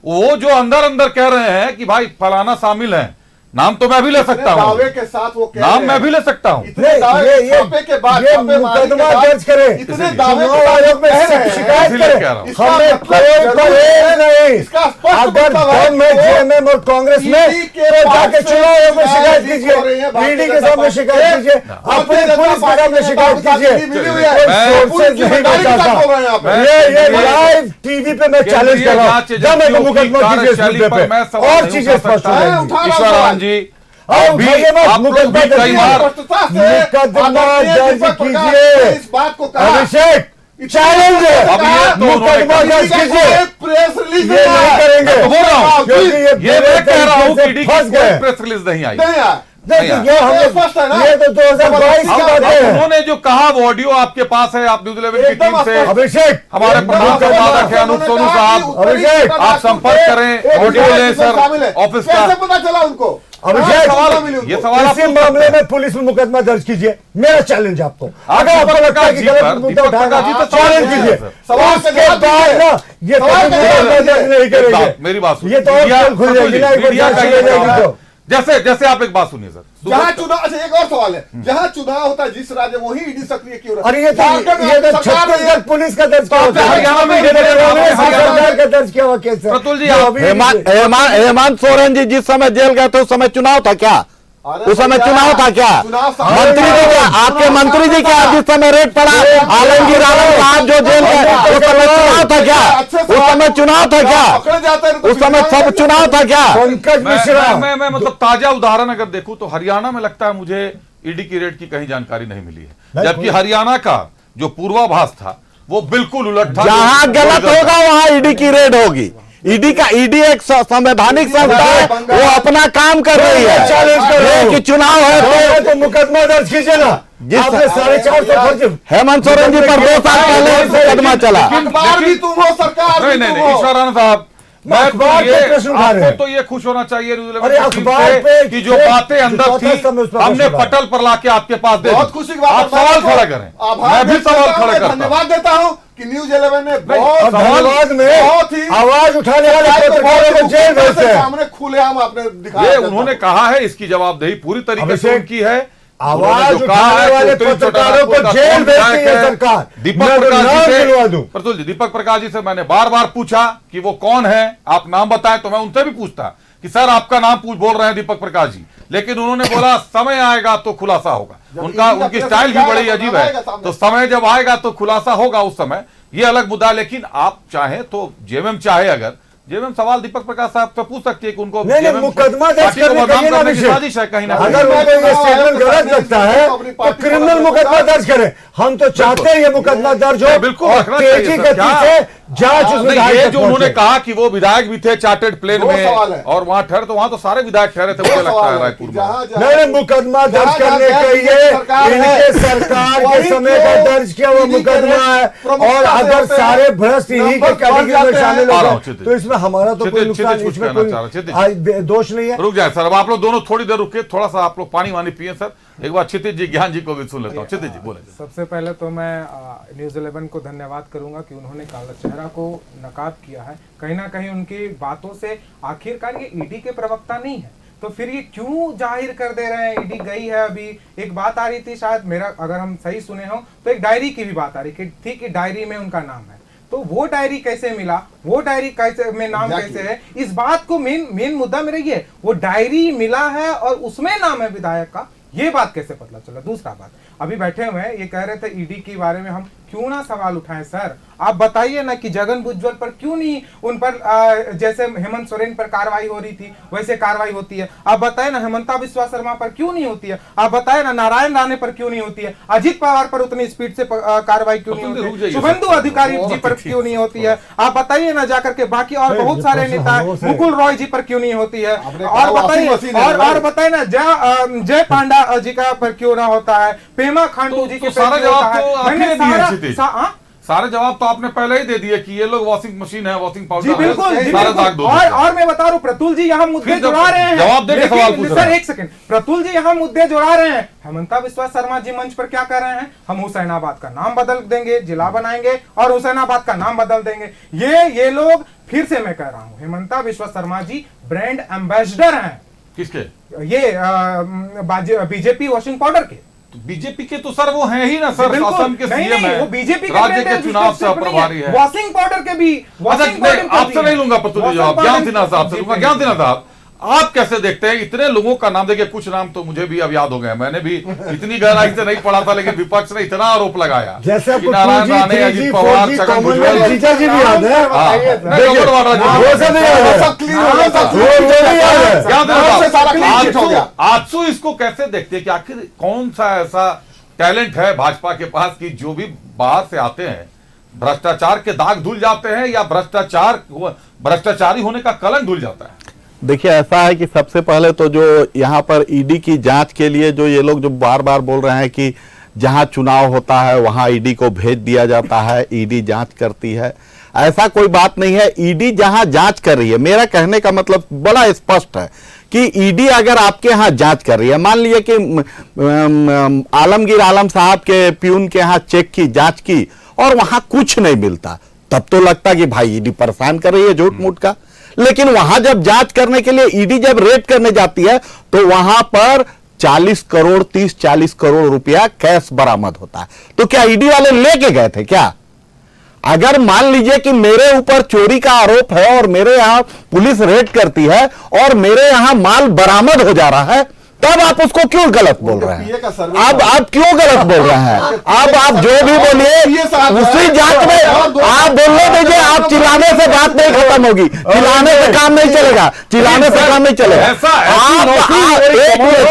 वो जो अंदर अंदर कह रहे हैं कि भाई फलाना शामिल है, नाम तो मैं भी ले सकता हूं, दावे के साथ वो नाम मैं भी ले सकता हूं। ये मुकदमा दर्ज करे, इतने दावे चुनाव आयोग में शिकायत करे, हमें कोई परहेज नहीं। अगर दम है जेएमएम और कांग्रेस में तो जाके चुनाव आयोग में शिकायत कीजिए, ईडी के सामने शिकायत कीजिए, अपने पुलिस के सामने शिकायत कीजिए। ये लाइव टीवी पे मैं चैलेंज कर रहा हूँ, दम है तो मुकदमा कीजिए इस मुद्दे पे, और चीजें स्पष्ट हो जाएंगी। ईश्वर आनंद जी, आप भी कई बार मुकदमा दर्ज कीजिए, इस बात को अभिषेक चैलेंज है, अब ये तो मुकदमा दर्ज कीजिए। प्रेस रिलीज ये नहीं करेंगे, बोल रहा हूं, क्योंकि ये मैं कह रहा हूं कि ईडी की फंस गए। प्रेस रिलीज नहीं आई। ये तो 2022 की बात है। उन्होंने जो कहा वो ऑडियो आपके पास है, आप न्यूज 11 की टीम से, अभिषेक, हमारे प्रधान संपादक है अनूप सोनू साहब, अभिषेक आप संपर्क करें, ऑडियो ले सर ऑफिस का। पता चला उनको? अभिषेक, ये सवाल इसी मामले में पुलिस में मुकदमा दर्ज कीजिए, मेरा चैलेंज आपको। अगर आपको लगता है कि गलत मुद्दा उठाएगा तो चैलेंज कीजिए, उसके बाद ना ये मुकदमा दर्ज नहीं करेंगे। मेरी बात सुनिए, ये तो और खुल जाएगी ना, तो जैसे जैसे आप एक बात सुनिए सर, जहां चुनाव, अच्छा एक और सवाल है, जहां चुनाव होता है जिस राज्य वही ईडी सक्रिय क्यों रहता है? अरे ये तो छत्तीसगढ़ पुलिस का दर्ज किया हुआ, हरियाणा में सरकार का दर्ज किया हुआ केस है। प्रतुल जी, हेमंत सोरेन जी जिस समय जेल गए थे उस समय चुनाव था क्या? उस समय चुनाव था क्या? मंत्री जी क्या, आपके मंत्री जी क्या जिस समय रेड पड़ा आलमगीर आलम साहब जो जेल में, उस समय चुनाव था क्या? उस समय चुनाव था क्या? उस समय सब चुनाव था क्या? मैं मतलब ताजा उदाहरण अगर देखूं तो हरियाणा में लगता है मुझे ईडी की रेड की कहीं जानकारी नहीं मिली है, जबकि हरियाणा का जो पूर्वाभास था वो बिल्कुल उलट था। जहां गलत होगा वहां ईडी की रेड होगी। ईडी एक संवैधानिक संस्था है, वो अपना काम कर रही है कि चुनाव है तो मुकदमा दर्ज कीजिए ना। आपने 450 हेमंत सोरेन जी पर 2 साल पहले मुकदमा चला। अखबार भी तुम हो, सरकार भी नहीं तुम हो। ईश्वरानंद साहब, मैं अखबार पे प्रश्न उठा रहे हैं। आपको तो ये खुश होना चाहिए अरे अखबार पे कि जो बातें अंदर थी हमने पटल पर लाके आपके पास दे दी। बहुत खुशी की बात आप सवाल खड़ा करें, मैं भी सवाल खड़ा करता हूं। धन्यवाद देता हूं कि न्यूज 11 ने बहुत धन्यवाद में बहुत ही आवाज उठाने वाले पत्रकारों को जेल भेजते हैं। सामने खुलेआम आपने दिखाया। ये उन्होंने कहा है, इसकी जवाबदेही पूरी तरीके से उनकी है। आवाज उठाने वाले पत्रकारों को जेल भेजती है सरकार। दीपक प्रकाश जी से मैंने बार बार पूछा कि वो कौन है, आप नाम बताएं, तो मैं उनसे भी पूछता कि सर आपका नाम बोल रहे हैं दीपक प्रकाश जी, लेकिन उन्होंने बोला समय आएगा तो खुलासा होगा। उनकी स्टाइल भी बड़ी अजीब है, तो समय जब आएगा तो खुलासा होगा उस समय, ये अलग मुद्दा। लेकिन आप चाहें तो जेएमएम चाहे, अगर जेएमएम सवाल दीपक प्रकाश साहब से पूछ सकती है कि उनको नहीं मुकदमा दर्ज करने की साजिश है कहीं ना कहीं। अगर उनको ये स्टेटमेंट गलत लगता है तो क्रिमिनल मुकदमा दर्ज करें। हम तो चाहते हैं ये मुकदमा दर्ज हो, बिल्कुल और रखना तेजी चाहिए गति से जांच उस विधायक ये तक जो उन्होंने पहुंचे। कहा कि वो विधायक भी थे चार्टर्ड प्लेन दो सवाल है। में और वहां ठहरे, तो वहां तो सारे विधायक ठहरे थे मुझे लगता है रायपुर में। नहीं मुकदमा दर्ज करने के लिए इनके सरकार के समय का दर्ज किया हुआ मुकदमा है, और अगर सारे भ्रष्ट इन्हीं के कैटेगरी में शामिल हो गए तो इसमें हमारा तो कोई नुकसान, इसमें कोई दोष नहीं है। रुक जाए सर, अब आप लोग दोनों थोड़ी देर रुके, थोड़ा सा आप लोग पानी वानी पिए सर। एक बार क्षितिज जी, ज्ञान जी को भी सुन लेता हूँ। क्षितिज जी बोले। सबसे पहले तो मैं न्यूज़ 11 को धन्यवाद करूंगा कि उन्होंने काला चेहरा को नकाब किया है। कहीं ना कहीं उनकी बातों से आखिरकार ये ईडी के प्रवक्ता नहीं है, तो फिर ये क्यों जाहिर कर दे रहे हैं? ईडी गई है। अभी एक बात आ रही थी, शायद मेरा अगर हम सही सुने हो तो एक डायरी की भी बात आ रही थी कि डायरी में उनका नाम है, तो वो डायरी कैसे मिला, वो डायरी कैसे में नाम कैसे है, इस बात को मेन मुद्दा मेरा ये है। वो डायरी मिला है और उसमें नाम है विधायक का, ये बात कैसे पता चला? दूसरा बात, अभी बैठे हुए हैं, ये कह रहे थे ईडी के बारे में हम क्यों ना सवाल उठाएं। सर आप बताइए ना कि जगन भुजबल पर क्यों नहीं, उन पर जैसे हेमंत सोरेन पर कार्रवाई हो रही थी वैसे कार्रवाई होती है। आप बताएं ना हेमंता बिस्वा शर्मा पर क्यों नहीं होती है। आप बताएं ना नारायण राणे पर क्यों नहीं होती है। अजित पवार पर उतनी स्पीड से कार्रवाई क्यों नहीं होती है। शुभेंदु अधिकारी जी पर क्यों नहीं होती है। आप बताइए ना जाकर के बाकी और बहुत सारे नेता, मुकुल रॉय जी पर क्यों नहीं होती है। और बताइए ना जय पांडा जी का पर क्यों ना होता है। पेमा खांडू जी के सारा जवाब तो सारे जवाब तो आपने पहले ही दे दिए कि ये लोग वॉशिंग मशीन है, वॉशिंग पाउडर। जी बिल्कुल। और मैं बता रहा हूं, प्रतुल जी यहाँ मुद्दे जुड़ा रहे हैं। जवाब देके सवाल पूछ रहे हैं। सर एक सेकंड, प्रतुल जी यहाँ मुद्दे जुड़ा रहे हैं। हेमंता बिस्वा शर्मा जी मंच पर क्या कर रहे हैं, हम हुसैनाबाद का नाम बदल देंगे, जिला बनाएंगे और हुसैनाबाद का नाम बदल देंगे। ये लोग, फिर से मैं कह रहा हूँ, हेमंता बिस्वा शर्मा जी ब्रांड एम्बेसडर हैं। किसके? ये बीजेपी वॉशिंग पाउडर के। बीजेपी के तो सर वो हैं ही ना सर, असम के सीएम है, वो बीजेपी राज्य के चुनाव से प्रभारी है। वॉशिंग पाउडर के भी। आपसे नहीं लूंगा प्रतुल जवाब, ज्ञान सिन्हा साहब से लूंगा। ज्ञान सिन्हा साहब, आप कैसे देखते हैं इतने लोगों का नाम? देखिए कुछ नाम तो मुझे भी अब याद हो गए, मैंने भी इतनी गहराई से नहीं पढ़ा था, लेकिन विपक्ष ने इतना आरोप लगाया जैसे कि नारायण राणे, अजित पवार, छगन भुजबल, जीजा जी भी याद है, आजसू इसको कैसे देखते हैं कि आखिर कौन सा ऐसा टैलेंट है भाजपा के पास कि जो भी बाहर से आते हैं भ्रष्टाचार के दाग धुल जाते हैं या भ्रष्टाचारी होने का कलंक धुल जाता है? देखिए ऐसा है कि सबसे पहले तो जो यहाँ पर ईडी की जांच के लिए जो ये लोग जो बार बार बोल रहे हैं कि जहां चुनाव होता है वहां ईडी को भेज दिया जाता है, ईडी जांच करती है, ऐसा कोई बात नहीं है। ईडी जहां जांच कर रही है, मेरा कहने का मतलब बड़ा स्पष्ट है कि ईडी अगर आपके यहाँ जांच कर रही है, मान लीजिए कि आलमगीर आलम साहब के प्यून के यहाँ चेक की जांच की और वहां कुछ नहीं मिलता, तब तो लगता कि भाई ईडी परेशान कर रही है झूठ मूठ का। लेकिन वहां जब जांच करने के लिए ईडी जब रेड करने जाती है तो वहां पर 40 करोड़ 30-40 करोड़ रुपया कैश बरामद होता है। तो क्या ईडी वाले लेके गए थे क्या? अगर मान लीजिए कि मेरे ऊपर चोरी का आरोप है और मेरे यहां पुलिस रेड करती है और मेरे यहां माल बरामद हो जा रहा है, तब आप उसको क्यों गलत बोल रहे हैं? अब आप क्यों गलत बोल रहे हैं? अब आप जो भी बोलिए उसी जांच में आप बोलने दीजिए। आप चिल्लाने से बात नहीं खत्म होगी, चिल्लाने से काम नहीं चलेगा, चिल्लाने से काम नहीं चलेगा। आप एक मिनट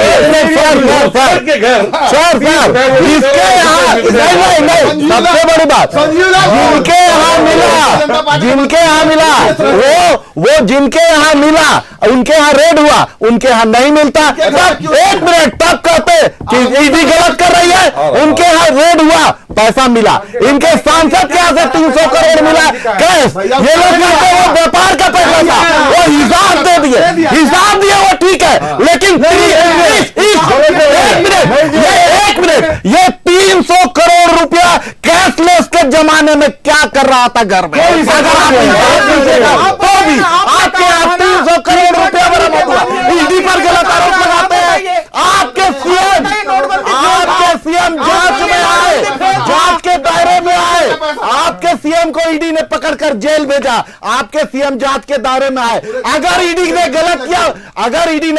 सर इसके यहाँ सबसे बड़ी बात जिनके यहाँ मिला वो जिनके यहाँ मिला उनके यहाँ रेड हुआ, उनके यहाँ नहीं मिलता। एक मिनट तब कहते कि ईडी गलत कर रही है, उनके यहाँ रेड हुआ पैसा मिला, इनके सांसद के यहाँ से 300 करोड़ मिला कैश। ये लोग कहते हैं वो व्यापार का पैसा था, वो हिसाब दे दिए, हिसाब दिए वो ठीक है, लेकिन एक मिनट ये 300 करोड़ रुपया कैशलेस के जमाने में क्या कर रहा था घर में? अगर आप तो भी आपके यहाँ 300 करोड़ रुपया बरामद हुआ, ईडी पर गलत आरोप लगाते हैं। आपके सीएम जांच में आए, जांच के दायरे में आए, आपके सीएम को ईडी ने पकड़कर जेल भेजा, आपके सीएम जांच के दायरे में आए। अगर ईडी ने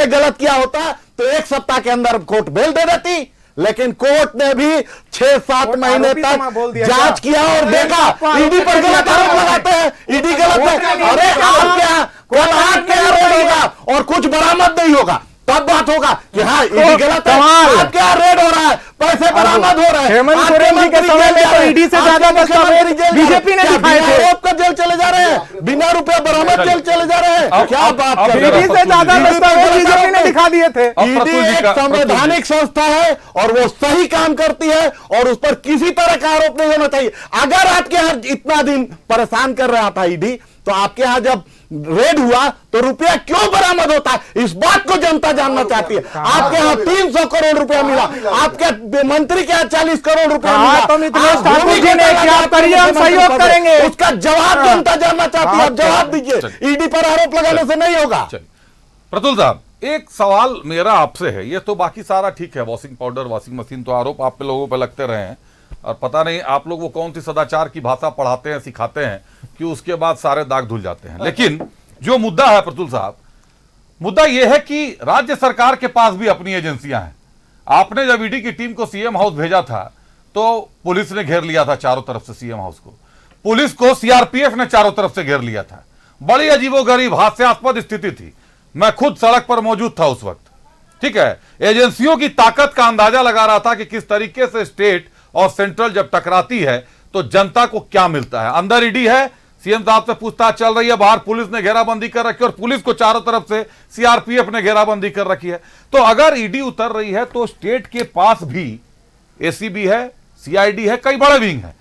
गलत किया होता तो 1 सप्ताह के अंदर कोर्ट बेल दे देती, लेकिन कोर्ट ने भी 6-7 महीने तक जांच किया और देखा ईडी पर गलत आरोप लगाते हैं, ईडी गलत है। अरे आपके यहाँ रेड होगा और कुछ बरामद नहीं होगा, तब बात होगा कि हाँ ईडी गलत है। आपके यहाँ रेड हो रहा है, पैसे बरामद हो रहे हैं। हेमंत सोरेन जी के समय में तो ईडी से ज्यादा दस्तावेज बीजेपी ने दिखाए थे। आरोप का जेल चले जा रहे हैं, बिना रुपया बरामद जेल चले जा रहे हैं। क्या बात कर रहे हैं? ईडी से ज्यादा दस्तावेज बीजेपी ने दिखा दिए थे। ईडी एक संवैधानिक संस्था है और वो सही काम करती है और उस पर किसी तरह का आरोप नहीं होना चाहिए। अगर आपके यहाँ इतना दिन परेशान कर रहा था ईडी, तो आपके यहाँ जब रेड हुआ तो रुपया क्यों बरामद होता है? इस बात को जनता जानना चाहती है। आपके यहाँ 300 करोड़ रुपया मिला, आपके मंत्री के यहाँ 40 करोड़ रुपया मिला, सहयोग करेंगे, उसका जवाब जनता जानना चाहती है। आप जवाब दीजिए, ईडी पर आरोप लगाने से नहीं होगा। प्रतुल साहब, एक सवाल मेरा आपसे है, ये तो बाकी सारा ठीक है, वॉशिंग पाउडर, वॉशिंग मशीन तो आरोप आप पे लोगों पे लगते रहे हैं, और पता नहीं आप लोग वो कौन सी सदाचार की भाषा पढ़ाते हैं, सिखाते हैं कि उसके बाद सारे दाग धुल जाते हैं। लेकिन जो मुद्दा है प्रतुल साहब, मुद्दा यह है कि राज्य सरकार के पास भी अपनी एजेंसियां हैं। आपने जब ईडी की टीम को सीएम हाउस भेजा था तो पुलिस ने घेर लिया था चारों तरफ से सीएम हाउस को, पुलिस को सीआरपीएफ ने चारों तरफ से घेर लिया था। बड़ी अजीबोगरीब हास्यास्पद स्थिति थी। मैं खुद सड़क पर मौजूद था उस वक्त। ठीक है, एजेंसियों की ताकत का अंदाजा लगा रहा था कि किस तरीके से स्टेट और सेंट्रल जब टकराती है तो जनता को क्या मिलता है। अंदर ईडी है, सीएम साहब से पूछताछ चल रही है, बाहर पुलिस ने घेराबंदी कर रखी है और पुलिस को चारों तरफ से सीआरपीएफ ने घेराबंदी कर रखी है। तो अगर ईडी उतर रही है तो स्टेट के पास भी एसीबी है, सीआईडी है, कई बड़े विंग है।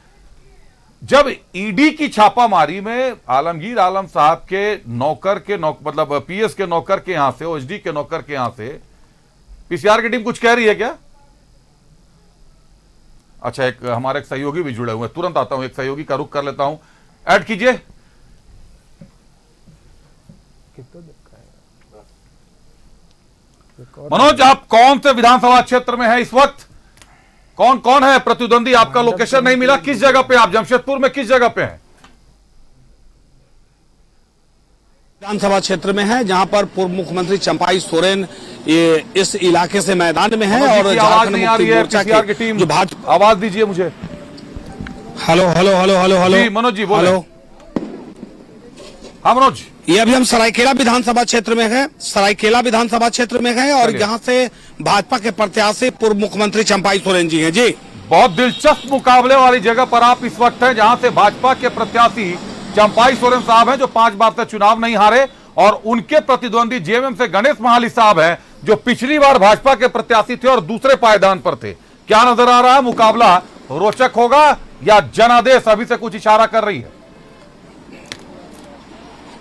जब ईडी की छापामारी में आलमगीर आलम साहब के नौकर के मतलब पीएस के नौकर के यहां से, ओएसडी के नौकर के यहां से पीसीआर की टीम कुछ कह रही है क्या? अच्छा, एक हमारे एक सहयोगी भी जुड़े हुए हैं, तुरंत आता हूं, एक सहयोगी का रुख कर लेता हूं, ऐड कीजिए। मनोज, आप कौन से विधानसभा क्षेत्र में है इस वक्त? कौन कौन है प्रतिद्वंदी? आपका लोकेशन नहीं मिला, किस जगह पे आप? जमशेदपुर में किस जगह पे हैं? विधानसभा क्षेत्र में है जहां पर पूर्व मुख्यमंत्री चंपाई सोरेन ये इस इलाके से मैदान में है और आवाज नहीं आ रही है पीसीआर की टीम, जो भाजपा, आवाज दीजिए मुझे। Hello hello hello hello hello जी मनोज जी बोलो। हाँ मनोज, ये अभी हम सरायकेला विधानसभा क्षेत्र में है, सरायकेला विधानसभा क्षेत्र में है और यहाँ से भाजपा के प्रत्याशी पूर्व मुख्यमंत्री चंपाई सोरेन जी हैं। जी, बहुत दिलचस्प मुकाबले वाली जगह पर आप इस वक्त हैं, जहां से भाजपा के प्रत्याशी चंपाई सोरेन साहब हैं जो 5 बार से चुनाव नहीं हारे, और उनके प्रतिद्वंदी जेएमएम से गणेश महाली साहब हैं जो पिछली बार भाजपा के प्रत्याशी थे और दूसरे पायदान पर थे। क्या नजर आ रहा है? मुकाबला रोचक होगा या जनादेश अभी से कुछ इशारा कर रही है?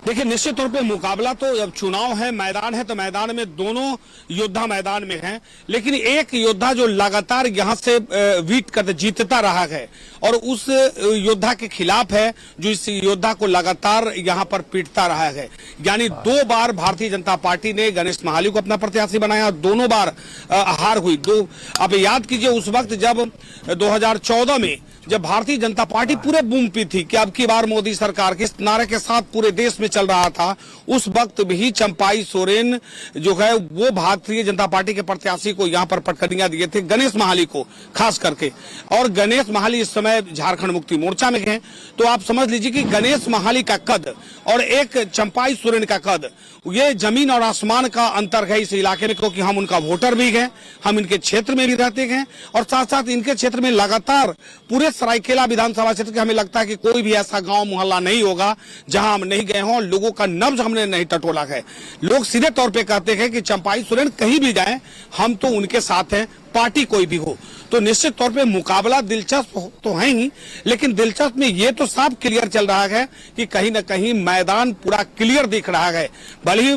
देखिए, निश्चित तौर पे मुकाबला तो जब चुनाव है, मैदान है, तो मैदान में दोनों योद्धा मैदान में हैं, लेकिन एक योद्धा जो लगातार यहां से वीट करते जीतता रहा है और उस योद्धा के खिलाफ है जो इस योद्धा को लगातार यहां पर पीटता रहा है। यानी 2 बार भारतीय जनता पार्टी ने गणेश महाली को अपना प्रत्याशी बनाया, दोनों बार हार हुई। अब याद कीजिए, उस वक्त जब 2014 में जब भारतीय जनता पार्टी पूरे बूम पे थी कि अब की बार मोदी सरकार के नारे के साथ पूरे देश में चल रहा था, उस वक्त भी चंपाई सोरेन जो है वो भारतीय जनता पार्टी के प्रत्याशी को यहाँ पर पटखनियां दिए थे, गणेश महाली को खास करके। और गणेश महाली इस समय झारखंड मुक्ति मोर्चा में गए, तो आप समझ लीजिए कि गणेश महाली का कद और एक चंपाई सोरेन का कद, ये जमीन और आसमान का अंतर है इस इलाके में, क्योंकि हम उनका वोटर भी हैं, हम इनके क्षेत्र में भी रहते हैं और साथ साथ इनके क्षेत्र में लगातार पूरे सरायकेला विधानसभा क्षेत्र के हमें लगता है कि कोई भी ऐसा गांव मोहल्ला नहीं होगा जहां हम नहीं गए हों, लोगों का नब्ज हमने नहीं टटोला है। लोग सीधे तौर पे कहते हैं कि चंपाई सोरेन कहीं भी जाए हम तो उनके साथ हैं, पार्टी कोई भी हो। तो निश्चित तौर पे मुकाबला दिलचस्प तो है ही, लेकिन दिलचस्प में ये तो साफ क्लियर चल रहा है कि कहीं ना कहीं मैदान पूरा क्लियर दिख रहा है। भले ही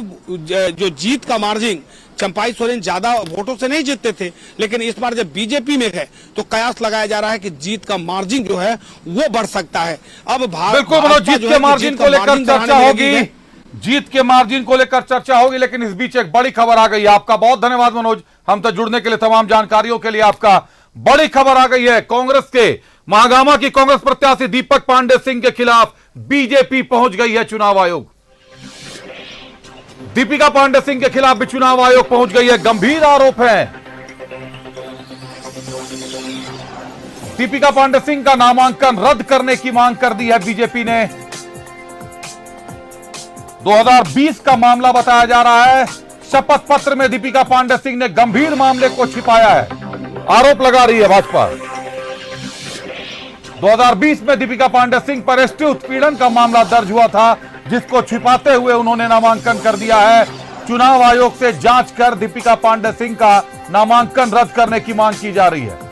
जो जीत का मार्जिन चंपाई सोरेन ज्यादा वोटों से नहीं जीतते थे, लेकिन इस बार जब बीजेपी में गए तो कयास लगाया जा रहा है कि जीत का मार्जिन जो है वो बढ़ सकता है। अब बिल्कुल मनोज, जीत के मार्जिन को लेकर चर्चा होगी, जीत के मार्जिन को लेकर चर्चा होगी, लेकिन इस बीच एक बड़ी खबर आ गई है। आपका बहुत धन्यवाद मनोज, हम तक जुड़ने के लिए, तमाम जानकारियों के लिए आपका। बड़ी खबर आ गई है, कांग्रेस के महागामा की कांग्रेस प्रत्याशी दीपक पांडे सिंह के खिलाफ बीजेपी पहुंच गई है चुनाव आयोग। दीपिका पांडे सिंह के खिलाफ भी चुनाव आयोग पहुंच गई है। गंभीर आरोप है, दीपिका पांडे सिंह का नामांकन रद्द करने की मांग कर दी है बीजेपी ने। 2020 का मामला बताया जा रहा है। शपथ पत्र में दीपिका पांडे सिंह ने गंभीर मामले को छिपाया है, आरोप लगा रही है भाजपा। 2020 में दीपिका पांडे सिंह पर एसटी उत्पीड़न का मामला दर्ज हुआ था, जिसको छिपाते हुए उन्होंने नामांकन कर दिया है। चुनाव आयोग से जांच कर दीपिका पांडे सिंह का नामांकन रद्द करने की मांग की जा रही है।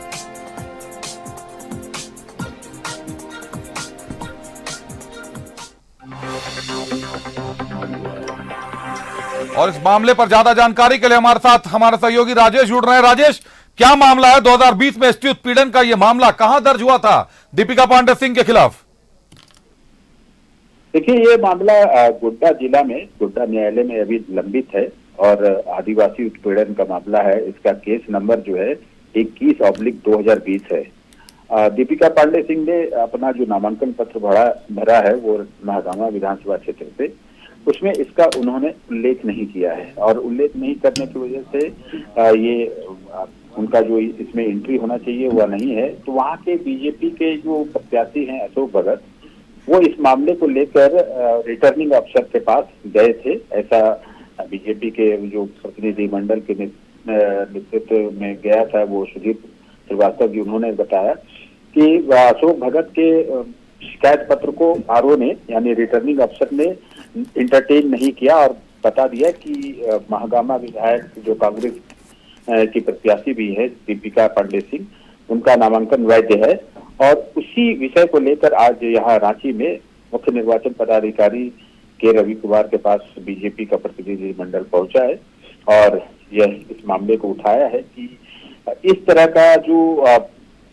और इस मामले पर ज्यादा जानकारी के लिए हमारे साथ हमारे सहयोगी राजेश जुड़ रहे हैं। राजेश, क्या मामला है? 2020 में एसटी उत्पीड़न का यह मामला कहां दर्ज हुआ था दीपिका पांडे सिंह के खिलाफ? देखिए, ये मामला गोड्डा जिला में गोड्डा न्यायालय में अभी लंबित है और आदिवासी उत्पीड़न का मामला है। इसका केस नंबर जो है 21/2020 है। दीपिका पांडे सिंह ने अपना जो नामांकन पत्र भरा है वो महागामा विधानसभा क्षेत्र से, उसमें इसका उन्होंने उल्लेख नहीं किया है और उल्लेख नहीं करने की वजह से ये उनका जो इसमें एंट्री होना चाहिए वह नहीं है। तो वहाँ के बीजेपी के जो प्रत्याशी हैं अशोक भगत, वो इस मामले को लेकर रिटर्निंग अफसर के पास गए थे। ऐसा बीजेपी के जो प्रतिनिधिमंडल के नेतृत्व में गया था वो सुदीप श्रीवास्तव जी, उन्होंने बताया कि अशोक भगत के शिकायत पत्र को आरओ ने यानी रिटर्निंग अफसर ने इंटरटेन नहीं किया और बता दिया कि महागामा विधायक जो कांग्रेस की प्रत्याशी भी है दीपिका पांडे सिंह, उनका नामांकन वैध है। और उसी विषय को लेकर आज यहाँ रांची में मुख्य निर्वाचन पदाधिकारी के रवि कुमार के पास बीजेपी का प्रतिनिधिमंडल पहुंचा है और यह इस मामले को उठाया है कि इस तरह का जो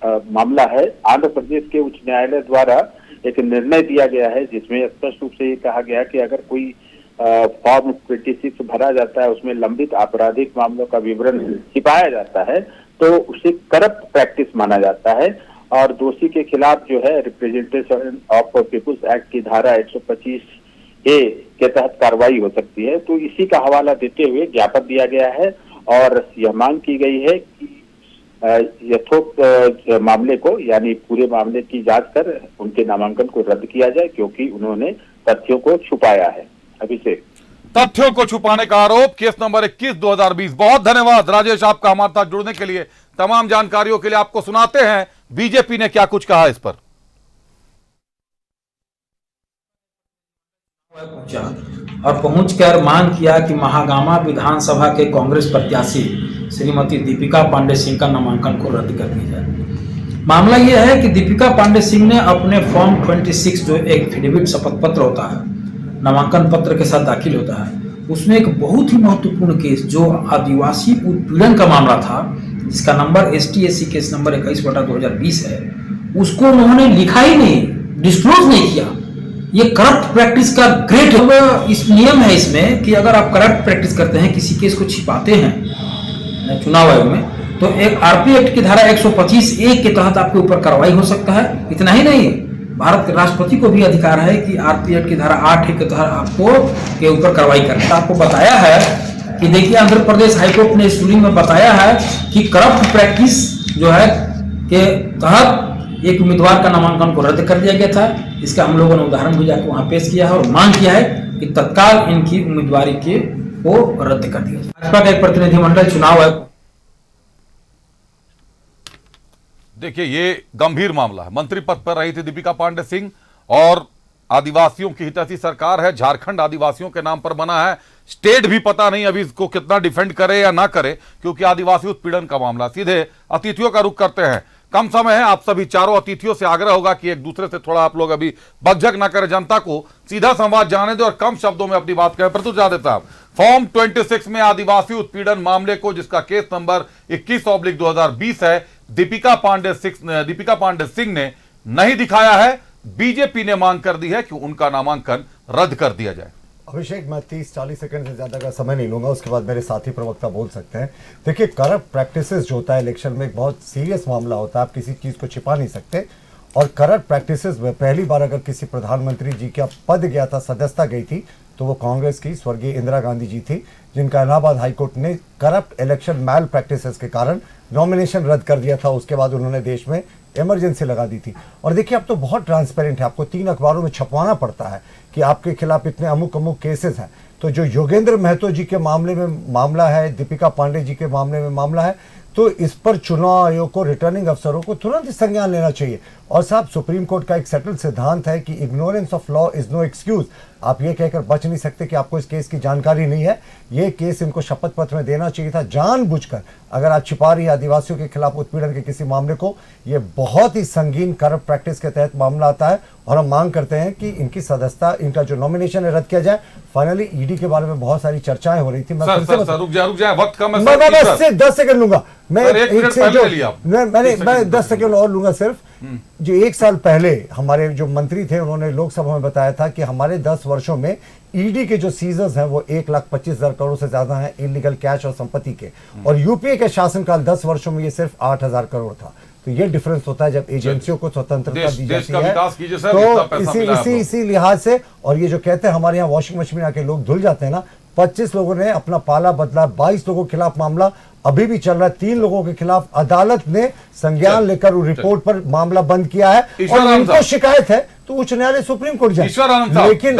मामला है, आंध्र प्रदेश के उच्च न्यायालय द्वारा एक निर्णय दिया गया है जिसमें स्पष्ट रूप से ये कहा गया कि अगर कोई फॉर्म 26 भरा जाता है, उसमें लंबित आपराधिक मामलों का विवरण छिपाया जाता है, तो उसे करप्ट प्रैक्टिस माना जाता है और दोषी के खिलाफ जो है रिप्रेजेंटेशन ऑफ पीपुल्स एक्ट की धारा 125A के तहत कार्रवाई हो सकती है। तो इसी का हवाला देते हुए ज्ञापन दिया गया है और यह मांग की गई है कि यथोक्त मामले को यानी पूरे मामले की जांच कर उनके नामांकन को रद्द किया जाए, क्योंकि उन्होंने तथ्यों को छुपाया है। अभिषेक, तथ्यों को छुपाने का आरोप, केस नंबर 21/2020। बहुत धन्यवाद राजेश आपका हमारे साथ जुड़ने के लिए, तमाम जानकारियों के लिए। आपको सुनाते हैं बीजेपी ने क्या कुछ कहा इस पर। और पहुंचकर मांग किया कि महागामा विधानसभा के कांग्रेस प्रत्याशी श्रीमती दीपिका पांडे सिंह का नामांकन को रद्द कर दिया जाए। मामला यह है कि दीपिका पांडे सिंह ने अपने फॉर्म 26 जो एक एफिडेविट शपथ पत्र होता है, नामांकन पत्र के साथ दाखिल होता है, उसमें एक बहुत ही महत्वपूर्ण केस जो आदिवासी उत्पीड़न का मामला था, जिसका नंबर ST/SC केस नंबर 21/2020 है, उसको उन्होंने लिखा ही नहीं, डिस्क्लोज नहीं किया। ये करप्ट प्रैक्टिस का ग्रेट इस नियम है इसमें कि अगर आप करप्ट प्रैक्टिस करते हैं, किसी केस को छिपाते हैं चुनाव आयोग में, तो एक आरपी एक्ट की धारा 125(a) के तहत आपके ऊपर कार्रवाई हो सकता है। इतना ही नहीं, भारत के राष्ट्रपति को भी अधिकार है कि आरपी एक्ट की धारा 8 के तहत आपको के ऊपर कार्रवाई करना। आपको बताया है कि देखिए आंध्र प्रदेश हाईकोर्ट ने इस रूलिंग में बताया है कि करप्ट प्रैक्टिस जो है के तहत एक उम्मीदवार का नामांकन को रद्द कर दिया गया था। इसका हम लोगों ने उदाहरण भी जाकर वहां पेश किया है और मांग किया है कि तत्काल इनकी उम्मीदवारी को रद्द कर दिया जाए। भाजपा का एक प्रतिनिधिमंडल चुनाव है। देखिए, ये गंभीर मामला है। मंत्री पद पर रही थी दीपिका पांडे सिंह और आदिवासियों की हितैषी सरकार है, झारखंड आदिवासियों के नाम पर बना है। स्टेट भी पता नहीं अभी इसको कितना डिफेंड करे या ना करे, क्योंकि आदिवासी उत्पीड़न का मामला। सीधे अतिथियों का रुख करते हैं, कम समय है। आप सभी चारों अतिथियों से आग्रह होगा कि एक दूसरे से थोड़ा आप लोग अभी बकझक ना करें, जनता को सीधा संवाद जाने दें और कम शब्दों में अपनी बात कहें। प्रतुल यादव साहब, फॉर्म 26 में आदिवासी उत्पीड़न मामले को, जिसका केस नंबर 21/2020 है, दीपिका पांडे सिंह ने नहीं दिखाया है। बीजेपी ने मांग कर दी है कि उनका नामांकन रद्द कर दिया जाए। अभिषेक, मैं 30-40 सेकंड से ज्यादा का समय नहीं लूंगा, उसके बाद मेरे साथी प्रवक्ता बोल सकते हैं। देखिए, करप्ट प्रैक्टिसेस जो होता है इलेक्शन में एक बहुत सीरियस मामला होता है, आप किसी चीज को छिपा नहीं सकते। और करप्ट प्रैक्टिसेस में पहली बार अगर किसी प्रधानमंत्री जी का पद गया था, सदस्यता गई थी, तो वो कांग्रेस की स्वर्गीय इंदिरा गांधी जी थी, जिनका इलाहाबाद हाईकोर्ट ने करप्ट इलेक्शन मैल प्रैक्टिसेस के कारण नॉमिनेशन रद्द कर दिया था। उसके बाद उन्होंने देश में इमरजेंसी लगा दी थी। और देखिए, अब तो बहुत ट्रांसपेरेंट है, आपको 3 अखबारों में छपवाना पड़ता है कि आपके खिलाफ इतने अमुक केसेस हैं। तो जो योगेंद्र महतो जी के मामले में मामला है, दीपिका पांडे जी के मामले में मामला है, तो इस पर चुनाव आयोग को, रिटर्निंग अफसरों को तुरंत संज्ञान लेना चाहिए। और साहब, सुप्रीम कोर्ट का एक सेटल सिद्धांत है कि ignorance of law is no excuse. आप ये कहकर बच नहीं सकते कि आपको इस केस की जानकारी नहीं है। ये केस इनको शपथ पत्र में देना चाहिए था जानबूझकर। अगर आप छिपा रही आदिवासियों के खिलाफ उत्पीड़न के किसी मामले को, ये बहुत ही संगीन करप्ट प्रैक्टिस के तहत मामला आता है। और हम मांग करते हैं कि इनकी सदस्यता, इनका जो नॉमिनेशन है, रद्द किया जाए। फाइनली ईडी के बारे में बहुत सारी चर्चाएं हो रही थी। मैं रुक जाए, वक्त कम है। मैं बस 10 सेकंड लूंगा। मैं 10 सेकंड और लूंगा सिर्फ। जो 1 साल पहले हमारे जो मंत्री थे, उन्होंने लोकसभा में बताया था कि हमारे 10 वर्षों में ईडी के जो सीजर्स हैं वो 1,25,000 करोड़ से ज्यादा हैं, इलीगल कैश और संपत्ति के। और यूपीए के शासनकाल 10 वर्षों में ये सिर्फ 8,000 करोड़ था। तो ये डिफरेंस होता है जब एजेंसियों को स्वतंत्रता दी जाती है। तो इसी लिहाज से, और ये जो कहते हैं हमारे यहाँ वॉशिंग मशीन में आके लोग धुल जाते हैं ना, 25 लोगों ने अपना पाला बदला, 22 लोगों के खिलाफ मामला अभी भी चल रहा है। 3 लोगों के खिलाफ अदालत ने संज्ञान लेकर रिपोर्ट पर मामला बंद किया है और इनको शिकायत है तो उच्च न्यायालय सुप्रीम कोर्ट जाए। लेकिन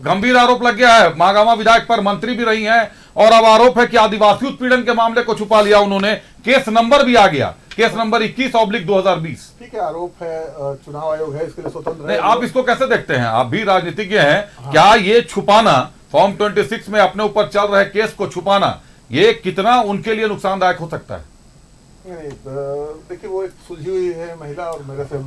गंभीर आरोप लग गया है महागामा विधायक पर, मंत्री भी रही हैं, और अब आरोप है कि आदिवासी उत्पीड़न के मामले को छुपा लिया उन्होंने। केस नंबर भी आ गया, केस नंबर 21/2020। ठीक है, आरोप है, चुनाव आयोग है, इसके लिए स्वतंत्र है। आप इसको कैसे देखते हैं? आप भी राजनीतिज्ञ हैं। हाँ। क्या ये छुपाना, फॉर्म 26 में अपने ऊपर चल रहे केस को छुपाना, ये कितना उनके लिए नुकसानदायक हो सकता है? देखिए, वो एक सुलझी हुई है महिला, और मेरे से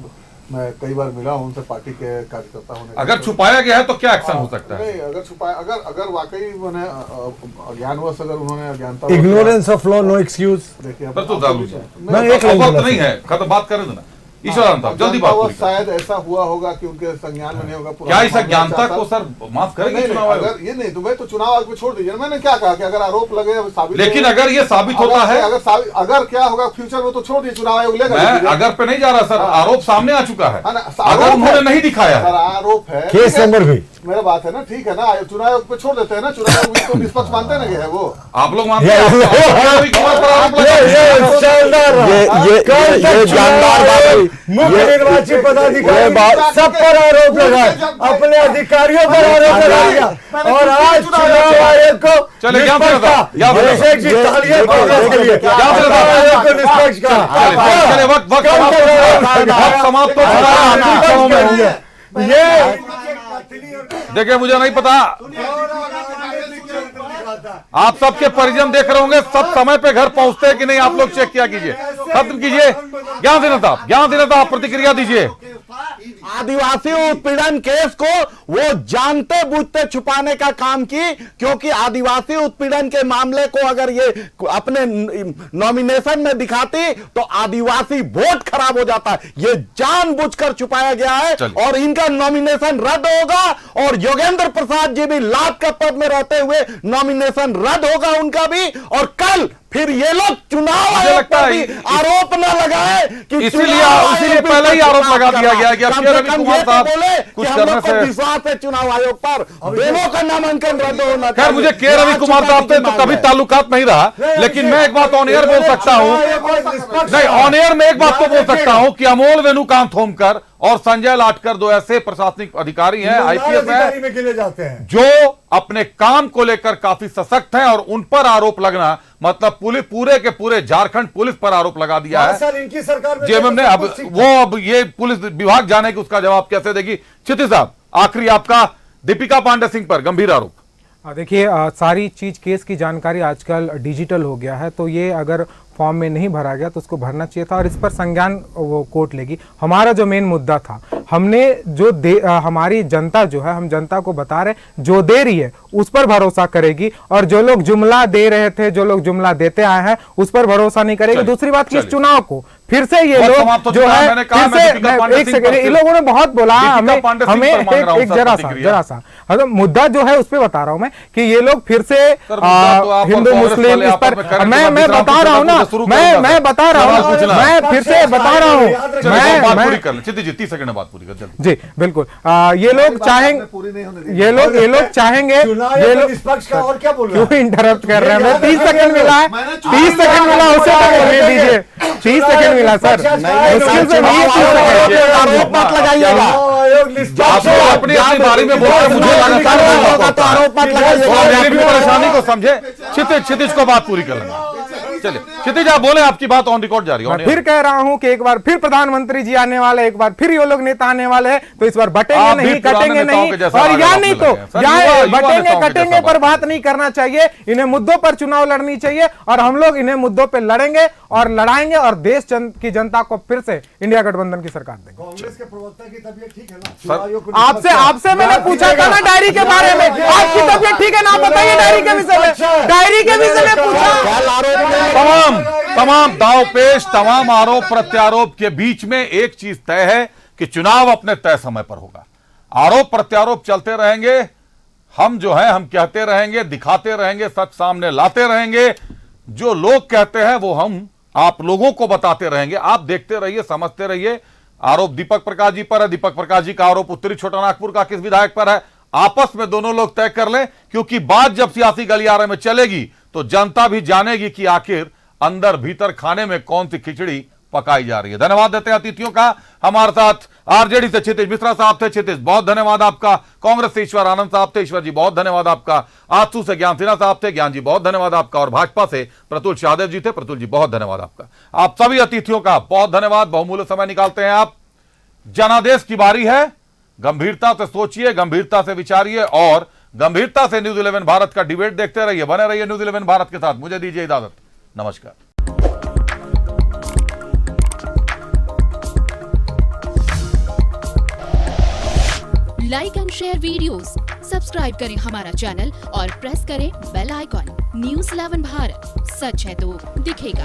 मैं कई बार मिला हूं उनसे, पार्टी के कार्यकर्ता होने। अगर छुपाया गया है तो क्या एक्शन हो सकता है? नहीं, अगर छुपाया, अगर वाकई मैंने अज्ञानवश, अगर उन्होंने अज्ञानता, ignorance of law no excuse. देखिए, नहीं है, खत्म बात करें ना ईश्वर साहब, जल्दी बात करिए। शायद ऐसा हुआ होगा कि उनके संज्ञान में नहीं होगा। क्या इस अज्ञानता को सर माफ करेंगे चुनाव आयोग? अगर ये नहीं तो मैं तो चुनाव आयोग में छोड़ दीजिए। मैंने क्या कहा कि अगर आरोप लगे, साबित, लेकिन अगर ये साबित होता है, अगर क्या होगा फ्यूचर में, तो छोड़ दिए, चुनाव आयोग लेगा। अगर पे नहीं जा रहा सर, आरोप सामने आ चुका है, अगर उन्होंने नहीं दिखाया है, आरोप है, केस नंबर भी मेरा बात है ना, ठीक है ना, चुनाव आयोग पे छोड़ देते हैं ना, चुनाव आयोग तो निष्पक्ष मानते ना है वो। आप लोग मानते हैं? निर्वाची पदाधिकारी सब पर आरोप लगाए, अपने अधिकारियों पर आरोप लगाया, और आज चुनाव आयोग को निष्पक्ष कहा। देखिए, मुझे नहीं पता, आप सबके परिजन देख रहे होंगे, सब समय पे घर पहुंचते हैं कि नहीं, आप लोग चेक किया कीजिए, खत्म कीजिए। ज्ञान देना था, प्रतिक्रिया दीजिए। आदिवासी उत्पीड़न केस को वो जानते बूझते छुपाने का काम की, क्योंकि आदिवासी उत्पीड़न के मामले को अगर ये अपने नॉमिनेशन में दिखाती तो आदिवासी वोट खराब हो जाता है। ये जानबूझकर छुपाया गया है और इनका नॉमिनेशन रद्द होगा, और योगेंद्र प्रसाद जी भी लाभ का पद में रहते हुए नॉमिनेशन रद्द होगा उनका भी। और कल फिर ये लोग चुनाव मुझे आयोग लगता पर है भी आरोप न लगाए कि इसीलिए पहले ही आरोप लगा दिया गया कि अब रवि कुमार साहब कुछ करने से विश्वास है चुनाव आयोग पर, दोनों का नामांकन रद्द होना। खैर मुझे के रवि कुमार साहब से तो कभी ताल्लुकात नहीं रहा, लेकिन मैं एक बात ऑन एयर बोल सकता हूं, नहीं ऑन एयर में एक बात तो बोल सकता हूं कि अमोल वेणुकांत होमकर और संजय लाटकर दो ऐसे प्रशासनिक अधिकारी हैं, आईपीएस हैं, जो अपने काम को लेकर काफी सशक्त हैं और उन पर आरोप लगना मतलब पुलिस पूरे के पूरे झारखंड पुलिस पर आरोप लगा दिया है इनकी सरकार में जेएमएम ने। अब ये पुलिस विभाग जाने कि उसका जवाब कैसे देगी। क्षितिज साहब आखिरी आपका दीपिका पांडे सिंह पर गंभीर आरोप। देखिए सारी चीज केस की जानकारी आजकल डिजिटल हो गया है, तो ये अगर फॉर्म में नहीं भरा गया तो उसको भरना चाहिए था और इस पर संज्ञान वो कोर्ट लेगी। हमारा जो मेन मुद्दा था, हमने जो हमारी जनता जो है, हम जनता को बता रहे जो दे रही है उस पर भरोसा करेगी, और जो लोग जुमला दे रहे थे, जो लोग जुमला देते आए हैं उस पर भरोसा नहीं करेगी। दूसरी बात कि इस चुनाव को फिर से ये लोग जो है एक सेकंड, इन लोगों ने बहुत बोला हमें एक जरा सा मुद्दा जो है उस पर बता रहा हूं मैं कि ये लोग फिर से हिंदू मुस्लिम इस पर मैं बता रहा हूं ना, मैं बता रहा हूं, मैं फिर से बता रहा हूं, मैं 30 सेकंड में बात पूरी कर जी बिल्कुल। ये लोग चाहेंगे, ये लोग चाहेंगे, ये लोग निष्पक्ष का और क्या बोल रहे हैं, क्यों इंटरप्ट कर रहे हैं? मैं 30 सेकंड मिला है, 30 सेकंड मिला, उसे बोलने दीजिए। 30 सेकंड मिला सर, मुश्किल से 20 आरोप मत लगाइएगा, अपनी बारी में बोलकर मुझे आरोप मत लगाइएगा, मेरी परेशानी को समझे। क्षितिज को बात पूरी कर लेंगे। चलिए क्षितिज आप बोले, आपकी बात ऑन रिकॉर्ड जारी है। मैं फिर कह रहा हूं कि एक बार फिर प्रधानमंत्री जी आने वाले, एक बार फिर ये लोग नेता आने वाले हैं, तो इस बार बटेंगे नहीं, कटेंगे नहीं, और या नहीं तो बटेंगे कटेंगे पर बात नहीं करना चाहिए। इन्हें मुद्दों पर चुनाव लड़नी चाहिए और हम लोग इन्हें मुद्दों पर लड़ेंगे और लड़ाएंगे और देश की जनता को फिर से इंडिया गठबंधन की सरकार देंगे। कांग्रेस के प्रवक्ता की तबीयत ठीक है ना? आपसे मैंने पूछा था ना डायरी के बारे में, आपकी तबीयत ठीक है ना? बताइए डायरी के विषय में, डायरी के विषय में पूछा। तमाम दाव पेश, तमाम आरोप प्रत्यारोप के बीच में एक चीज तय है कि चुनाव अपने तय समय पर होगा। आरोप प्रत्यारोप चलते रहेंगे, हम जो है हम कहते रहेंगे, दिखाते रहेंगे, सच सामने लाते रहेंगे, जो लोग कहते हैं वो हम आप लोगों को बताते रहेंगे। आप देखते रहिए, समझते रहिए। आरोप दीपक प्रकाश जी पर है, दीपक प्रकाश जी का आरोप उत्तरी छोटानागपुर का किस विधायक पर है, आपस में दोनों लोग तय कर लें, क्योंकि बात जब सियासी गलियारे में चलेगी तो जनता भी जानेगी कि आखिर अंदर भीतर खाने में कौन सी खिचड़ी पकाई जा रही है। धन्यवाद देते हैं अतिथियों का। हमारे साथ आरजेडी से क्षितिज मिश्रा साहब थे, क्षितिज बहुत धन्यवाद आपका। कांग्रेस से ईश्वर आनंद साहब थे, ईश्वर जी बहुत धन्यवाद आपका। आजसू से ज्ञान सिन्हा साहब थे, ज्ञान जी बहुत धन्यवाद आपका। और भाजपा से प्रतुल शाहदेव जी थे, प्रतुल जी बहुत धन्यवाद आपका। आप सभी अतिथियों का बहुत धन्यवाद, बहुमूल्य समय निकालते हैं आप। जनादेश की बारी है, गंभीरता से सोचिए, गंभीरता से विचारिए और गंभीरता से न्यूज 11 भारत का डिबेट देखते रहिए। बने रहिए न्यूज 11 भारत के साथ। मुझे दीजिए इजाजत, नमस्कार। Like and share videos, subscribe करें हमारा चैनल और प्रेस करें बेल आइकॉन। न्यूज 11 भारत, सच है तो दिखेगा।